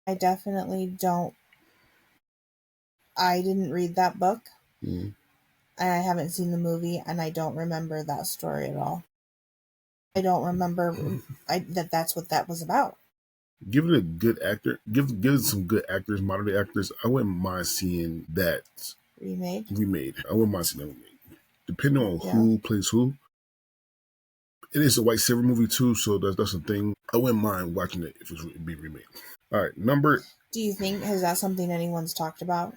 I definitely don't. I didn't read that book. Mm-hmm. And I haven't seen the movie, and I don't remember that story at all. I don't remember that's what that was about. Give it a good actor. Give it some good actors, modern day actors. I wouldn't mind seeing that remade. I wouldn't mind seeing that remade. Depending on who plays who. It is a white savior movie too, so that's the thing. I wouldn't mind watching it if it'd be remade. All right, Do you think is that something anyone's talked about?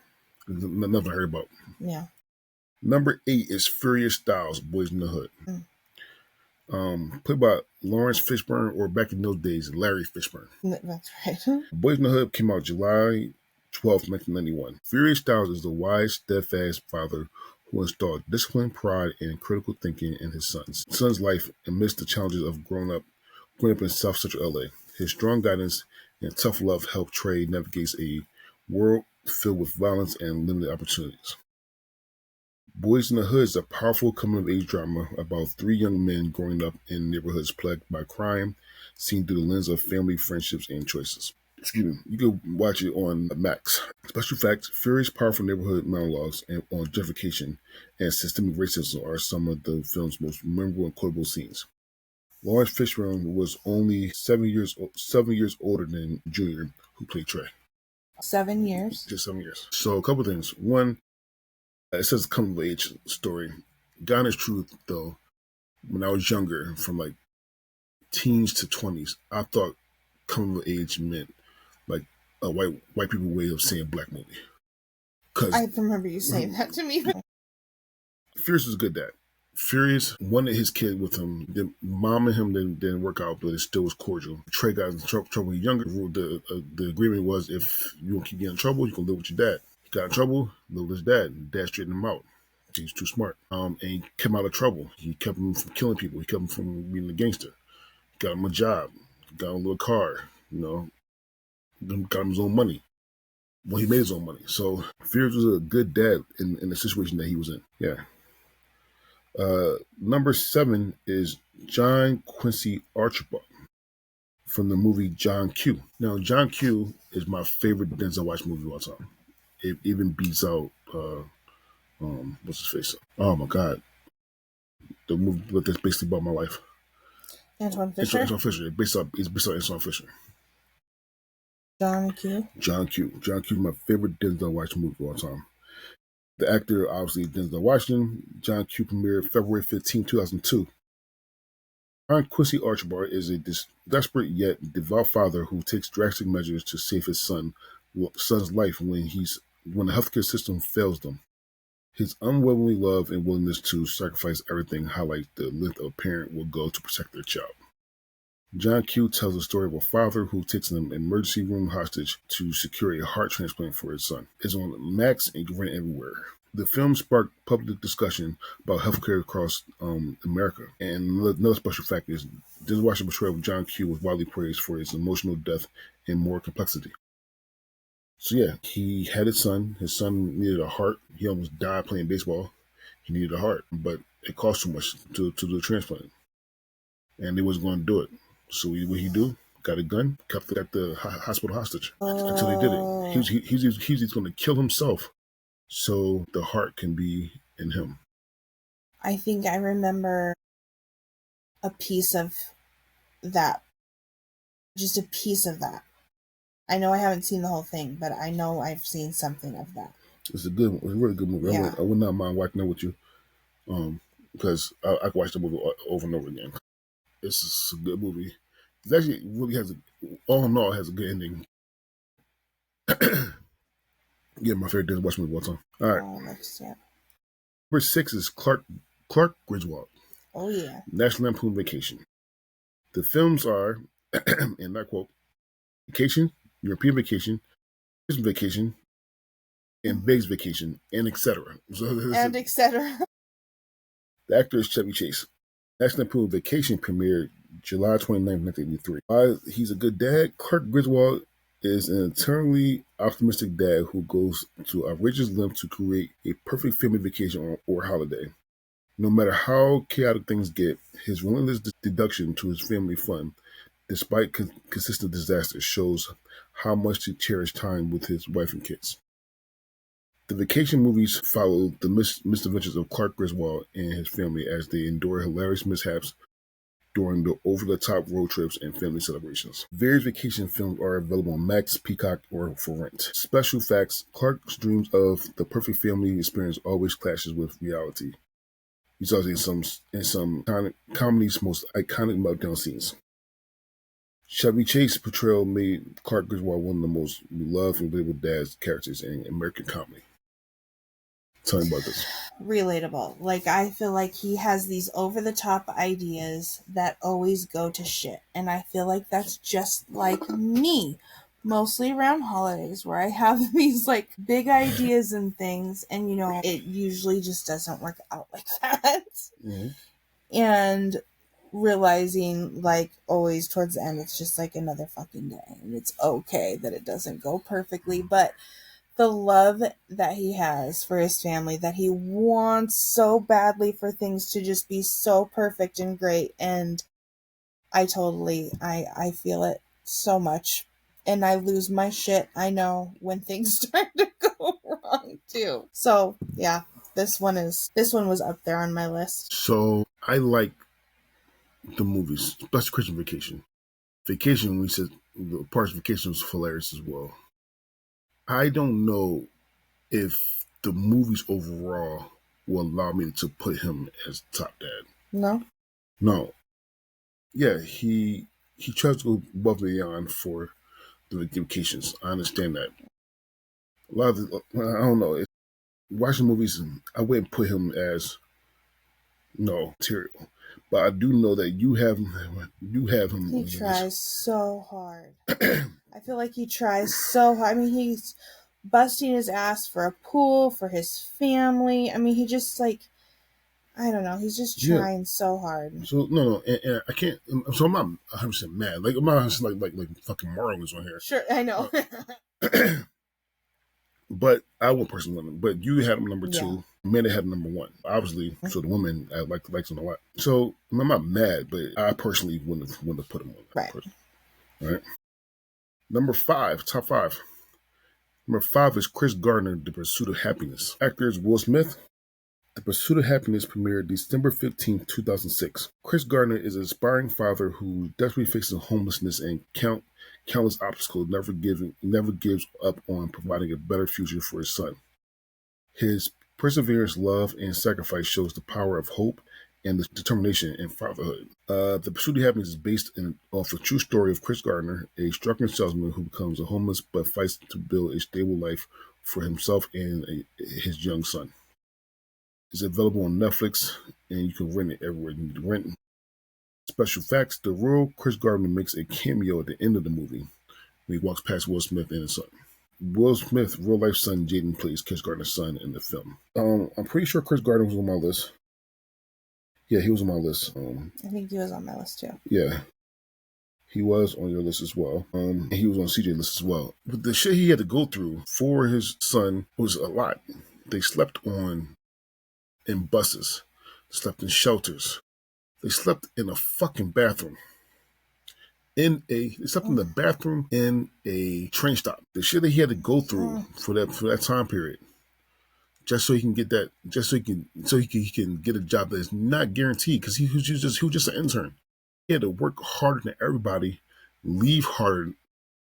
Nothing I heard about. Yeah. Number 8 is Furious Styles, Boys in the Hood. Played by Lawrence Fishburne, or back in those days, Larry Fishburne. That's right. Boys in the Hood came out July 12th, 1991. Furious Styles is the wise, steadfast father who installed discipline, pride, and critical thinking in his son's life amidst the challenges of growing up in South Central LA. His strong guidance and tough love helped Trey navigate a world filled with violence and limited opportunities. Boys in the Hood is a powerful coming-of-age drama about 3 young men growing up in neighborhoods plagued by crime, seen through the lens of family, friendships, and choices. You can watch it on Max. Special facts: Furious, powerful neighborhood monologues on gentrification and systemic racism are some of the film's most memorable and quotable scenes. Lawrence Fishburne was only 7 years older than Junior, who played Trey. 7 years? Just 7 years. So a couple things. One, it says coming of age story. God is truth, though. When I was younger, from like teens to 20s, I thought coming of age meant like a white people way of saying black movie. I remember you saying that to me. Furious is a good dad. Furious wanted his kid with him. The mom and him didn't work out, but it still was cordial. Trey got in trouble when he was younger. The agreement was if you don't keep getting in trouble, you can live with your dad. He got in trouble, lived with his dad. Dad straightened him out. He's too smart. And he kept him out of trouble. He kept him from killing people. He kept him from being a gangster. He got him a job. He got him a little car. Got him his own money. Well, he made his own money. So Furious was a good dad in the situation that he was in. Yeah. Number 7 is John Quincy Archibald from the movie John Q. Now, John Q is my favorite Denzel Washington movie of all time. It even beats out what's his face? Oh my God, the movie that's basically about my life. Antoine Fisher. Antoine Fisher. It's based on Antoine Fisher. John Q. John Q. John Q is my favorite Denzel Washington movie of all time. The actor, obviously, Denzel Washington. John Q premiered February 15, 2002. John Quincy Archibald is a desperate yet devout father who takes drastic measures to save his son's life when the healthcare system fails them. His unwavering love and willingness to sacrifice everything highlight the length a parent will go to protect their child. John Q tells the story of a father who takes an emergency room hostage to secure a heart transplant for his son. It's on Max and rent everywhere. The film sparked public discussion about healthcare across America. And another special fact is, Denzel Washington's portrayal of John Q was widely praised for his emotional depth and more complexity. So yeah, he had his son. His son needed a heart. He almost died playing baseball. He needed a heart, but it cost too much to do the transplant. And they wasn't going to do it. So what he do? Got a gun, kept it at the hospital hostage until they did it. He was going to kill himself so the heart can be in him. I think I remember a piece of that. Just a piece of that. I know I haven't seen the whole thing, but I know I've seen something of that. It's a really good movie. Yeah. I would not mind watching it with you, because I can watch the movie over and over again. It's a good movie. It actually really all in all, has a good ending. Yeah, my favorite Denzel Washington movie of all time. All right. Number 6 is Clark Griswold. Oh yeah. National Lampoon Vacation. The films are, and I quote, Vacation, European Vacation, Christmas Vacation, and Biggs Vacation, and etc. And etc. The actor is Chevy Chase. National Lampoon Vacation premiered July 29, 1983. While he's a good dad, Clark Griswold is an eternally optimistic dad who goes to outrageous lengths to create a perfect family vacation or holiday. No matter how chaotic things get, his relentless deduction to his family fund, despite consistent disasters, shows how much he cherished time with his wife and kids. The vacation movies follow the misadventures of Clark Griswold and his family as they endure hilarious mishaps during the over-the-top road trips and family celebrations. Various vacation films are available on Max, Peacock, or for rent. Special facts: Clark's dreams of the perfect family experience always clashes with reality. He's also in some comedy's most iconic meltdown scenes. Chevy Chase's portrayal made Clark Griswold one of the most beloved and relatable dad characters in American comedy. Tell me about this. Relatable. Like, I feel like he has these over-the-top ideas that always go to shit. And I feel like that's just like me. Mostly around holidays, where I have these, like, big ideas and things. And, it usually just doesn't work out like that. Mm-hmm. And realizing, like, always towards the end, it's just like another fucking day. And it's okay that it doesn't go perfectly. But the love that he has for his family, that he wants so badly for things to just be so perfect and great. And I feel it so much. And I lose my shit, I know, when things start to go wrong too. So yeah, this one was up there on my list. So I like the movies, especially Christmas Vacation. Vacation, we said the Parks Vacation was hilarious as well. I don't know if the movies overall will allow me to put him as top dad. No. Yeah, he tries to go above and beyond for the vacations. I understand that. A lot of I don't know. Watching movies, I wouldn't put him as No, material. But I do know that you have him He on your list. tries so hard. I feel like he tries so hard. I mean, he's busting his ass for a pool, for his family. I mean, he just like, I don't know. He's just Yeah. trying so hard. So no, and I can't. So I'm not 100% mad. Like I'm not just like fucking Marlin is on here. Sure, I know. But I would personally want him. But you had him number Yeah. two. Amanda had him number one. Obviously, so the woman I likes him a lot. So I'm not mad, but I personally wouldn't have put him on that Right. person. Right. Number five, top five. Number five is Chris Gardner, The Pursuit of Happyness. Actors Will Smith. The Pursuit of Happyness premiered December 15th, 2006. Chris Gardner is an aspiring father who desperately faces homelessness and countless obstacles, never gives up on providing a better future for his son. His perseverance, love, and sacrifice shows the power of hope and the determination in fatherhood. The Pursuit of Happiness is based off a true story of Chris Gardner, a struggling salesman who becomes a homeless but fights to build a stable life for himself and his young son. It's available on Netflix, and you can rent it everywhere you need to rent. Special facts: the real Chris Gardner makes a cameo at the end of the movie when he walks past Will Smith and his son. Will Smith's real-life son, Jaden, plays Chris Gardner's son in the film. I'm pretty sure Chris Gardner was on my list. Yeah, he was on my list. I think he was on my list too. Yeah, he was on your list as well. He was on CJ's list as well. But the shit he had to go through for his son was a lot. They slept in buses, slept in shelters. They slept in a fucking bathroom. They slept in the bathroom in a train stop. The shit that he had to go through for that time period, just so he can get that, just so he can get a job that is not guaranteed because he was just an intern. He had to work harder than everybody, leave harder.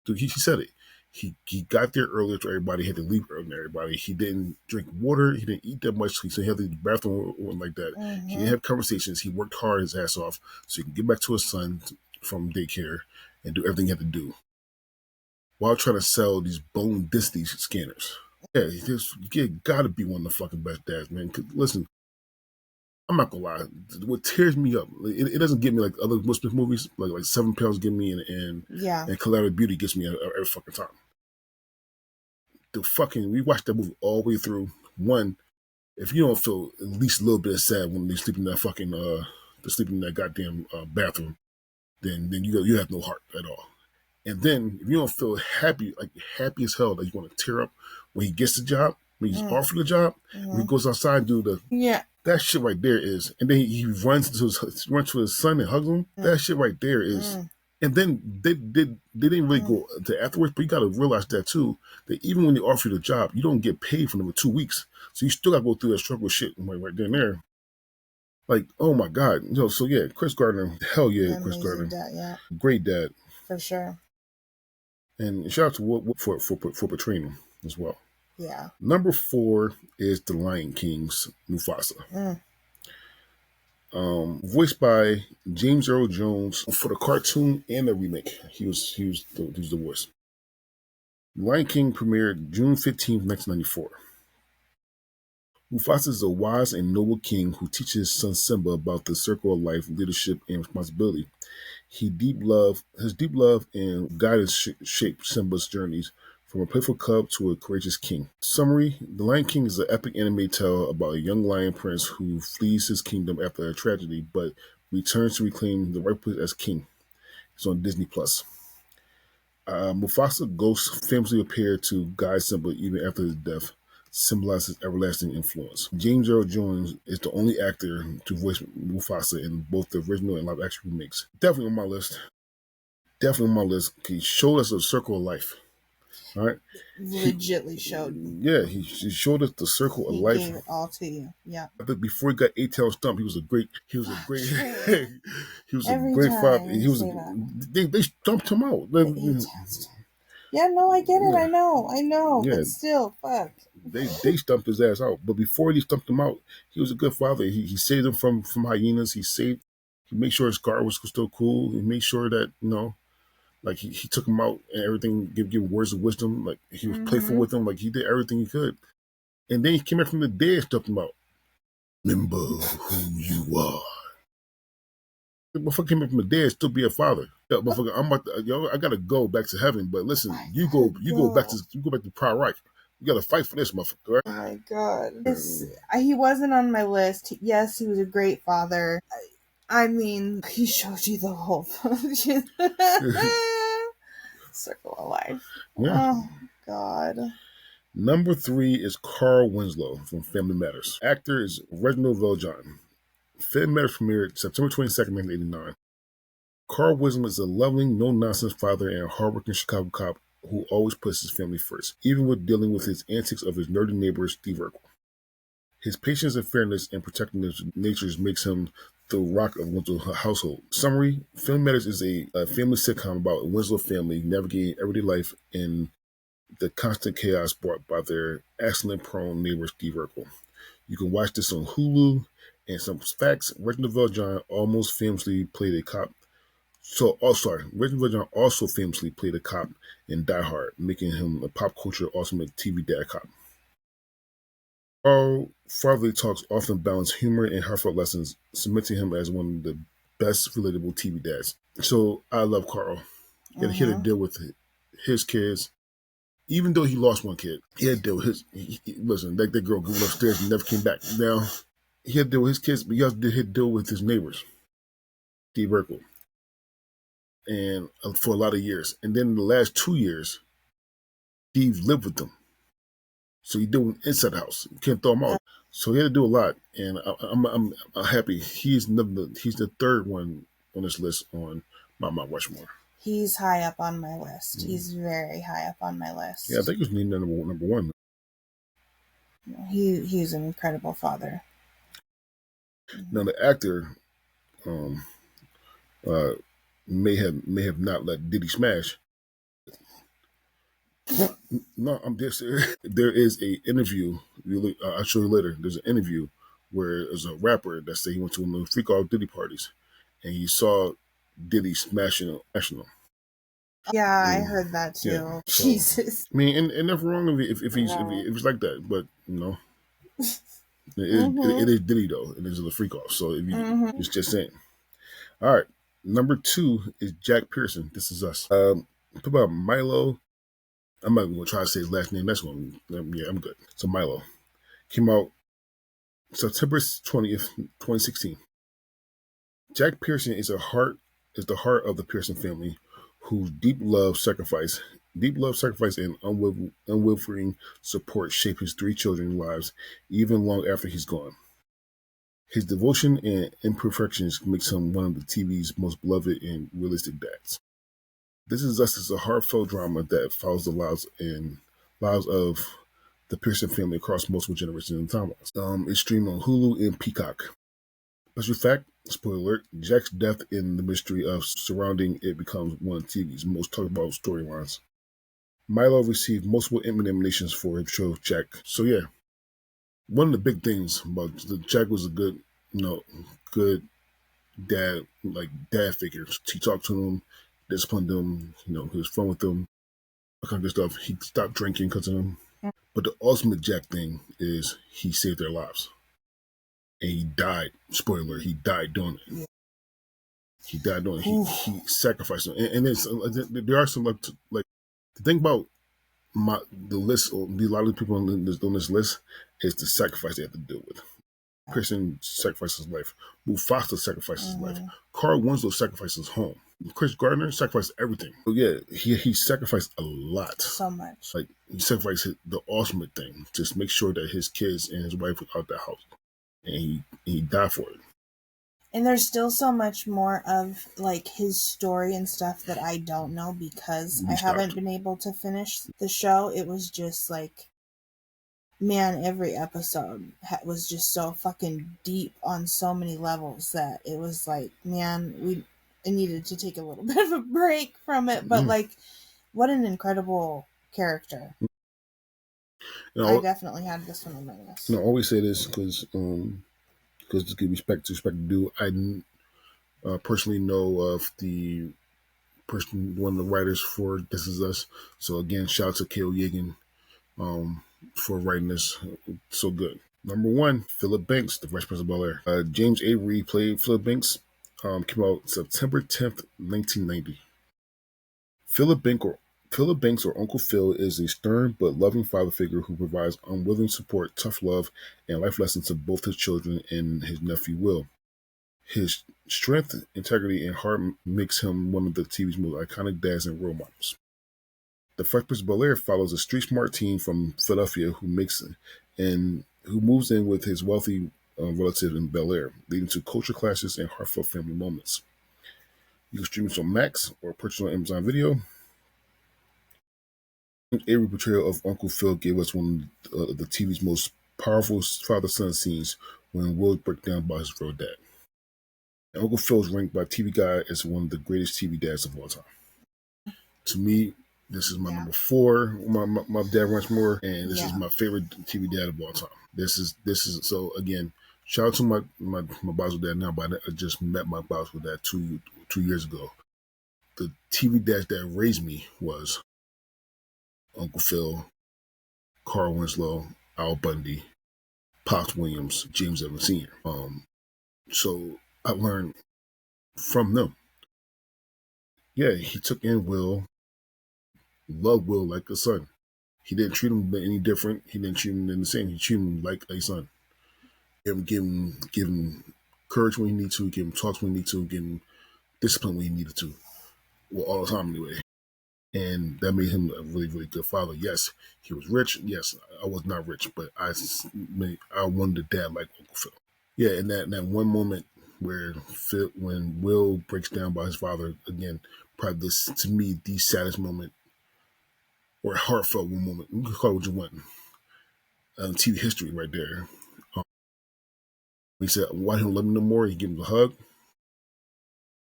Dude, he said it. He got there earlier to everybody. He had to leave earlier than everybody. He didn't drink water. He didn't eat that much. So he had to use the bathroom or like that. Mm-hmm. He didn't have conversations. He worked hard his ass off so he can get back to his son from daycare and do everything he had to do while trying to sell these bone density scanners. Yeah, you gotta be one of the fucking best dads, man. Listen, I'm not gonna lie. What tears me up, it doesn't get me like other Will Smith movies, like 7 Pounds get me and Collateral Beauty gets me every fucking time. We watched that movie all the way through. One, if you don't feel at least a little bit sad when they sleep in that fucking they sleep in that goddamn bathroom, then you have no heart at all. And then if you don't feel happy as hell that you want to tear up when he gets the job, when he's offered the job, when he goes outside and do that shit right there is, and then he runs to his son and hugs him. That shit right there is. And then they didn't really go to afterwards, but you got to realize that too, that even when they offer you the job, you don't get paid for them for 2 weeks. So you still got to go through that struggle shit right there and there. Like, oh my God. So yeah, Chris Gardner, hell yeah, Chris Gardner. Dad, great dad. For sure. And shout out to Will for portraying him as well. Yeah. Number 4 is The Lion King's Mufasa. Voiced by James Earl Jones for the cartoon and the remake. He was the voice. The Lion King premiered June 15th, 1994. Mufasa is a wise and noble king who teaches his son Simba about the circle of life, leadership, and responsibility. His deep love and guidance shape Simba's journeys from a playful cub to a courageous king. Summary: The Lion King is an epic animated tale about a young lion prince who flees his kingdom after a tragedy, but returns to reclaim the right place as king. It's on Disney+. Mufasa ghosts famously appear to guide Simba even after his death, symbolizes everlasting influence. James Earl Jones is the only actor to voice Mufasa in both the original and live-action remakes. Definitely on my list. He showed us a circle of life. All right. Legitly showed. Yeah, he showed us the circle of life. He gave it all to you. Yeah. I think before he got 8-tail stump, he was a great he was a great father. They stumped him out. Yeah, no, I get it. I know. Yeah. But still, fuck. They stumped his ass out. But before they stumped him out, he was a good father. He saved him from hyenas. He made sure his car was still cool. He made sure that, like he took him out and everything, give words of wisdom. Like he was playful with him. Like he did everything he could. And then he came back from the dead, stumped him out. Remember who you are. The motherfucker came up from the dead, still be a father. Yo, motherfucker, I'm about to, yo, I gotta go back to heaven. But listen, you go back to Prior Reich. You gotta fight for this motherfucker, right? Oh my god. He wasn't on my list. Yes, he was a great father. I mean, he showed you the whole circle of life. Yeah. Oh god. Number 3 is Carl Winslow from Family Matters. Actor is Reginald Valjean. Family Matters premiered September 22nd, 1989. Carl Winslow is a loving, no-nonsense father and hardworking Chicago cop who always puts his family first, even with dealing with his antics of his nerdy neighbor, Steve Urkel. His patience and fairness and protecting his natures makes him the rock of Winslow's household. Summary: Family Matters is a family sitcom about a Winslow family navigating everyday life in the constant chaos brought by their accident-prone neighbor, Steve Urkel. You can watch this on Hulu. And some facts: Reginald Valjean almost famously played a cop. Reginald Valjean also famously played a cop in Die Hard, making him a pop culture ultimate TV dad cop. Carl fatherly talks often balance humor and heartfelt lessons, cementing him as one of the best relatable TV dads. So I love Carl. He had to deal with his kids. Even though he lost one kid, he had to deal with his. Listen, that girl grew upstairs and never came back. Now, he had to deal with his kids, but he also had to deal with his neighbors, Steve Urkel, and for a lot of years. And then in the last 2 years, Steve lived with them. So he doing inside the house. You can't throw him out. So he had to do a lot, and I'm happy. He's the third one on this list on my Mount Rushmore. He's high up on my list. He's very high up on my list. Yeah, I think he was named number one. He's an incredible father. Now the actor may have not let Diddy smash. No, I'm just serious. There is a interview. I'll show you later. There's an interview where there's a rapper that said he went to one of the freak out Diddy parties, and he saw Diddy smashing him. Yeah, I heard that too. Yeah, so, Jesus. I mean, and nothing wrong if he's like that, but you know, it is Diddy though. It is a freak off. So if you, it's just saying. All right, number 2 is Jack Pearson. This Is Us. Talk about Milo. I'm not going to try to say his last name. That's one. Yeah, I'm good. So Milo came out September 20th, 2016. Jack Pearson is the heart of the Pearson family, whose deep love, sacrifice, and unwavering support shape his 3 children's lives even long after he's gone. His devotion and imperfections makes him one of the TV's most beloved and realistic dads. This Is Us is a heartfelt drama that follows the lives of the Pearson family across multiple generations and timelines. It's streamed on Hulu and Peacock. Special fact, spoiler alert, Jack's death and the mystery of surrounding it becomes one of TV's most talked about storylines. Milo received multiple Emmy nominations for his show Jack. So yeah, one of the big things about Jack was a good dad, like dad figure. He talked to him, disciplined him, he was fun with them, that kind of stuff. He stopped drinking because of them. But the ultimate Jack thing is he saved their lives. And he died. Spoiler, he died doing it. He died doing it. He sacrificed them. And there are some, like the thing about the list, or a lot of people on this list, is the sacrifice they have to deal with. Pearson sacrifices his life. Mufasa sacrifices his life. Carl Winslow sacrifices his home. Chris Gardner sacrificed everything. So yeah, he sacrificed a lot. So much. Like he sacrificed the ultimate thing, just make sure that his kids and his wife were out the house, and he died for it. And there's still so much more of like his story and stuff that I don't know because I haven't been able to finish the show. It was just like, man, every episode was just so fucking deep on so many levels that it was like, man, I needed to take a little bit of a break from it. But like, what an incredible character. I definitely had this one on my list. I always say this because to give respect due, I personally know of the person, one of the writers for This Is Us. So again, shout out to Cale Yeagan for writing this so good. Number 1, Philip Banks, The Fresh Prince of Bel-Air. James Avery played Philip Banks. Came out September 10th, 1990. Philip Banks, or Uncle Phil, is a stern but loving father figure who provides unwilling support, tough love, and life lessons to both his children and his nephew Will. His strength, integrity, and heart makes him one of the TV's most iconic dads and role models. The Fresh Prince of Bel-Air follows a street-smart teen from Philadelphia who moves in with his wealthy relative in Bel-Air, leading to culture clashes and heartfelt family moments. You can stream it on Max or purchase it on Amazon Video. Avery portrayal of Uncle Phil gave us one of the TV's most powerful father-son scenes when Will breaks down about his real dad. And Uncle Phil is ranked by TV Guide as one of the greatest TV dads of all time. To me, this is my number 4. My dad once more, and this is my favorite TV dad of all time. This is so again. Shout out to my biological dad now, but I just met my biological dad 2 years ago. The TV dad that raised me was Uncle Phil, Carl Winslow, Al Bundy, Pops Williams, James Evans Sr. So I learned from them. Yeah, he took in Will, loved Will like a son. He didn't treat him any different. He didn't treat him the same. He treated him like a son. Give him courage when he needed to, give him talks when he needed to, give him discipline when he needed to. Well, all the time anyway. And that made him a really, really good father. Yes, he was rich. Yes, I was not rich, but I wanted a dad like Uncle Phil. Yeah, and that one moment where when Will breaks down by his father, again, probably this, to me, the saddest moment, or heartfelt moment, you can call it what you want, TV history right there. He said, why don't love me no more? He gave him a hug.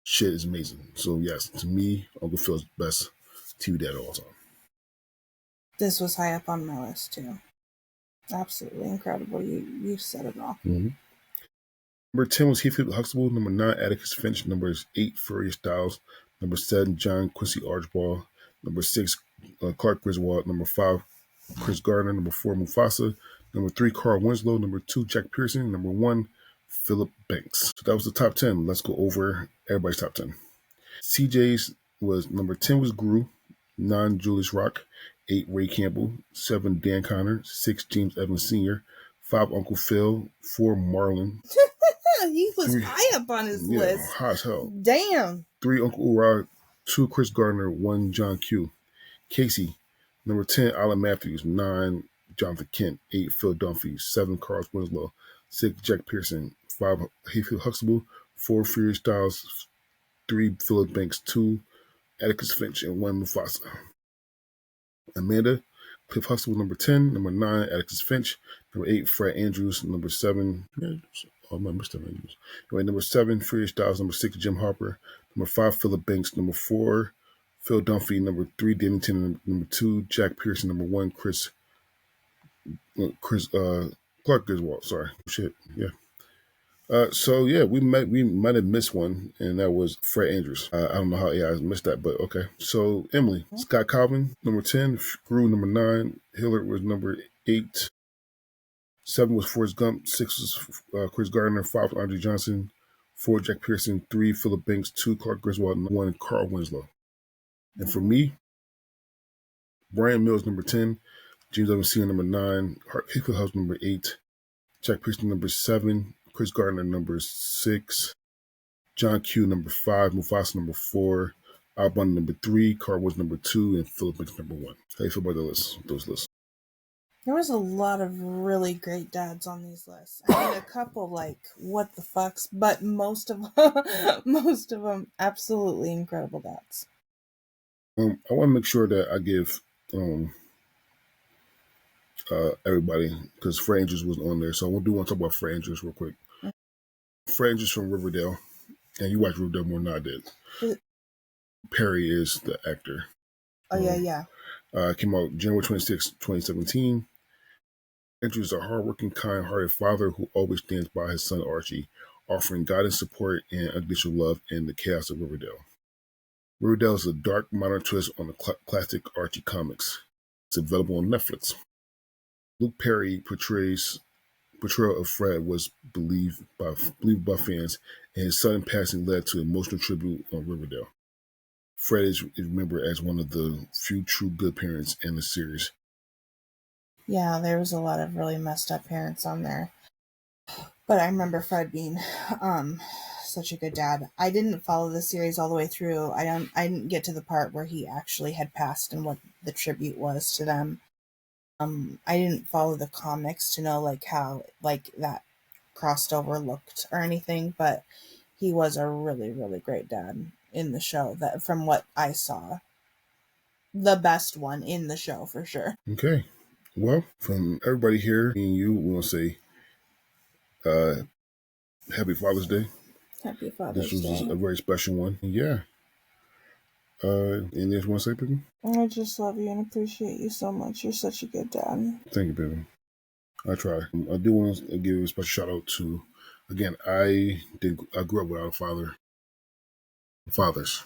Shit is amazing. So yes, to me, Uncle Phil's best TV dad of all time. This was high up on my list too. Absolutely incredible. You said it all. Mm-hmm. Number 10 was Heathcliff Huxtable. Number 9, Atticus Finch. Number 8, Furious Styles. Number 7, John Quincy Archibald. Number 6, Clark Griswold. Number 5, Chris Gardner. Number 4, Mufasa. Number 3, Carl Winslow. Number 2, Jack Pearson. Number 1, Philip Banks. So that was the top 10. Let's go over everybody's top 10. CJ's was number 10 was Gru. 9, Julius Rock. 8, Ray Campbell. 7, Dan Connor. 6, James Evans Sr. 5, Uncle Phil. 4, Marlin. He was 3, high up on his list. High as hell. Damn. 3, Uncle Urah. 2, Chris Gardner. 1, John Q. Casey. Number 10, Alan Matthews. 9, Jonathan Kent. 8, Phil Dunphy. 7, Carl Winslow. 6, Jack Pearson. 5, Heathcliff Huxtable. 4, Furious Styles. 3, Philip Banks. 2, Atticus Finch. And 1, Mufasa. Amanda. Cliff Huxtable, number 10. Number 9, Atticus Finch. Number 8, Fred Andrews. Number 7, Mr. Andrews. Number 7, Furious Styles. Number 6, Jim Harper. Number 5, Philip Banks. Number 4, Phil Dunphy. Number 3, Dennington. Number 2, Jack Pearson. Number 1, Clark Griswold. Sorry. Shit. Yeah. So yeah, we might have missed one, and that was Fred Andrews. I don't know how I missed that, but okay. So Emily, Scott Calvin, number 10, Gru, number 9, Hillard was number 8, 7 was Forrest Gump, 6 was Chris Gardner, 5 was Dre Johnson, 4 Jack Pearson, 3 Philip Banks, 2 Clark Griswold, 1 Carl Winslow. And for me, Bryan Mills, number 10, James Evans Sr. number 9, Heathcliff House number 8, Jack Pearson number 7, Chris Gardner number 6, John Q number 5, Mufasa number 4, Al Bundy number 3, Carl was number 2, and Philip Banks number 1. How you feel about those lists? There was a lot of really great dads on these lists. I mean, a couple like what the fucks, but most of them absolutely incredible dads. I want to make sure that I give everybody, because Fred Andrews was on there, so I do want to talk about Fred Andrews real quick. Fred Andrews from Riverdale, and you watch Riverdale more than I did. Perry is the actor. Oh, yeah. Came out January 26, 2017. Andrews is a hardworking, kind-hearted father who always stands by his son Archie, offering guidance, support, and unconditional love in the chaos of Riverdale. Riverdale is a dark, modern twist on the classic Archie comics. It's available on Netflix. Luke Perry portrays portrayal of Fred was believed by fans, and his sudden passing led to emotional tribute on Riverdale. Fred is remembered as one of the few true good parents in the series. Yeah, there was a lot of really messed up parents on there. But I remember Fred being such a good dad. I didn't follow the series all the way through. I didn't get to the part where he actually had passed and what the tribute was to them. I didn't follow the comics to know like how like that crossed over looked or anything, but he was a really, really great dad in the show, that from what I saw. The best one in the show for sure. Okay. Well, from everybody here, me and you, we want to say Happy Father's Day. Happy This Father's was Day. a very special one. Yeah. Anything else you want to say, baby? I just love you and appreciate you so much. You're such a good dad. Thank you, baby. I try. I do want to give a special shout out to, again, I grew up without fathers.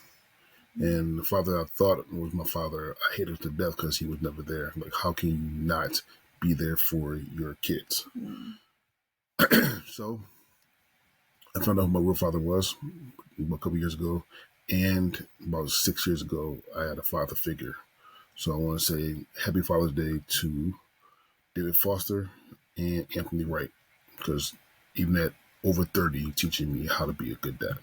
And the father I thought was my father, I hated him to death because he was never there. Like, how can you not be there for your kids? So I found out who my real father was a couple years ago. And about 6 years ago, I had a father figure. So I want to say Happy Father's Day to David Foster and Anthony Wright, because even at over 30, teaching me how to be a good dad.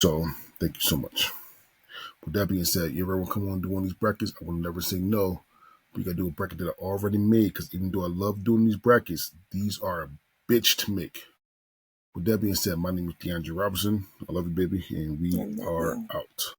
So thank you so much. With that being said, you ever want to come on and do one of these brackets? I will never say no. But you got to do a bracket that I already made, because even though I love doing these brackets, these are a bitch to make. With that being said, my name is Diandre Robinson. I love you, baby, and we are out.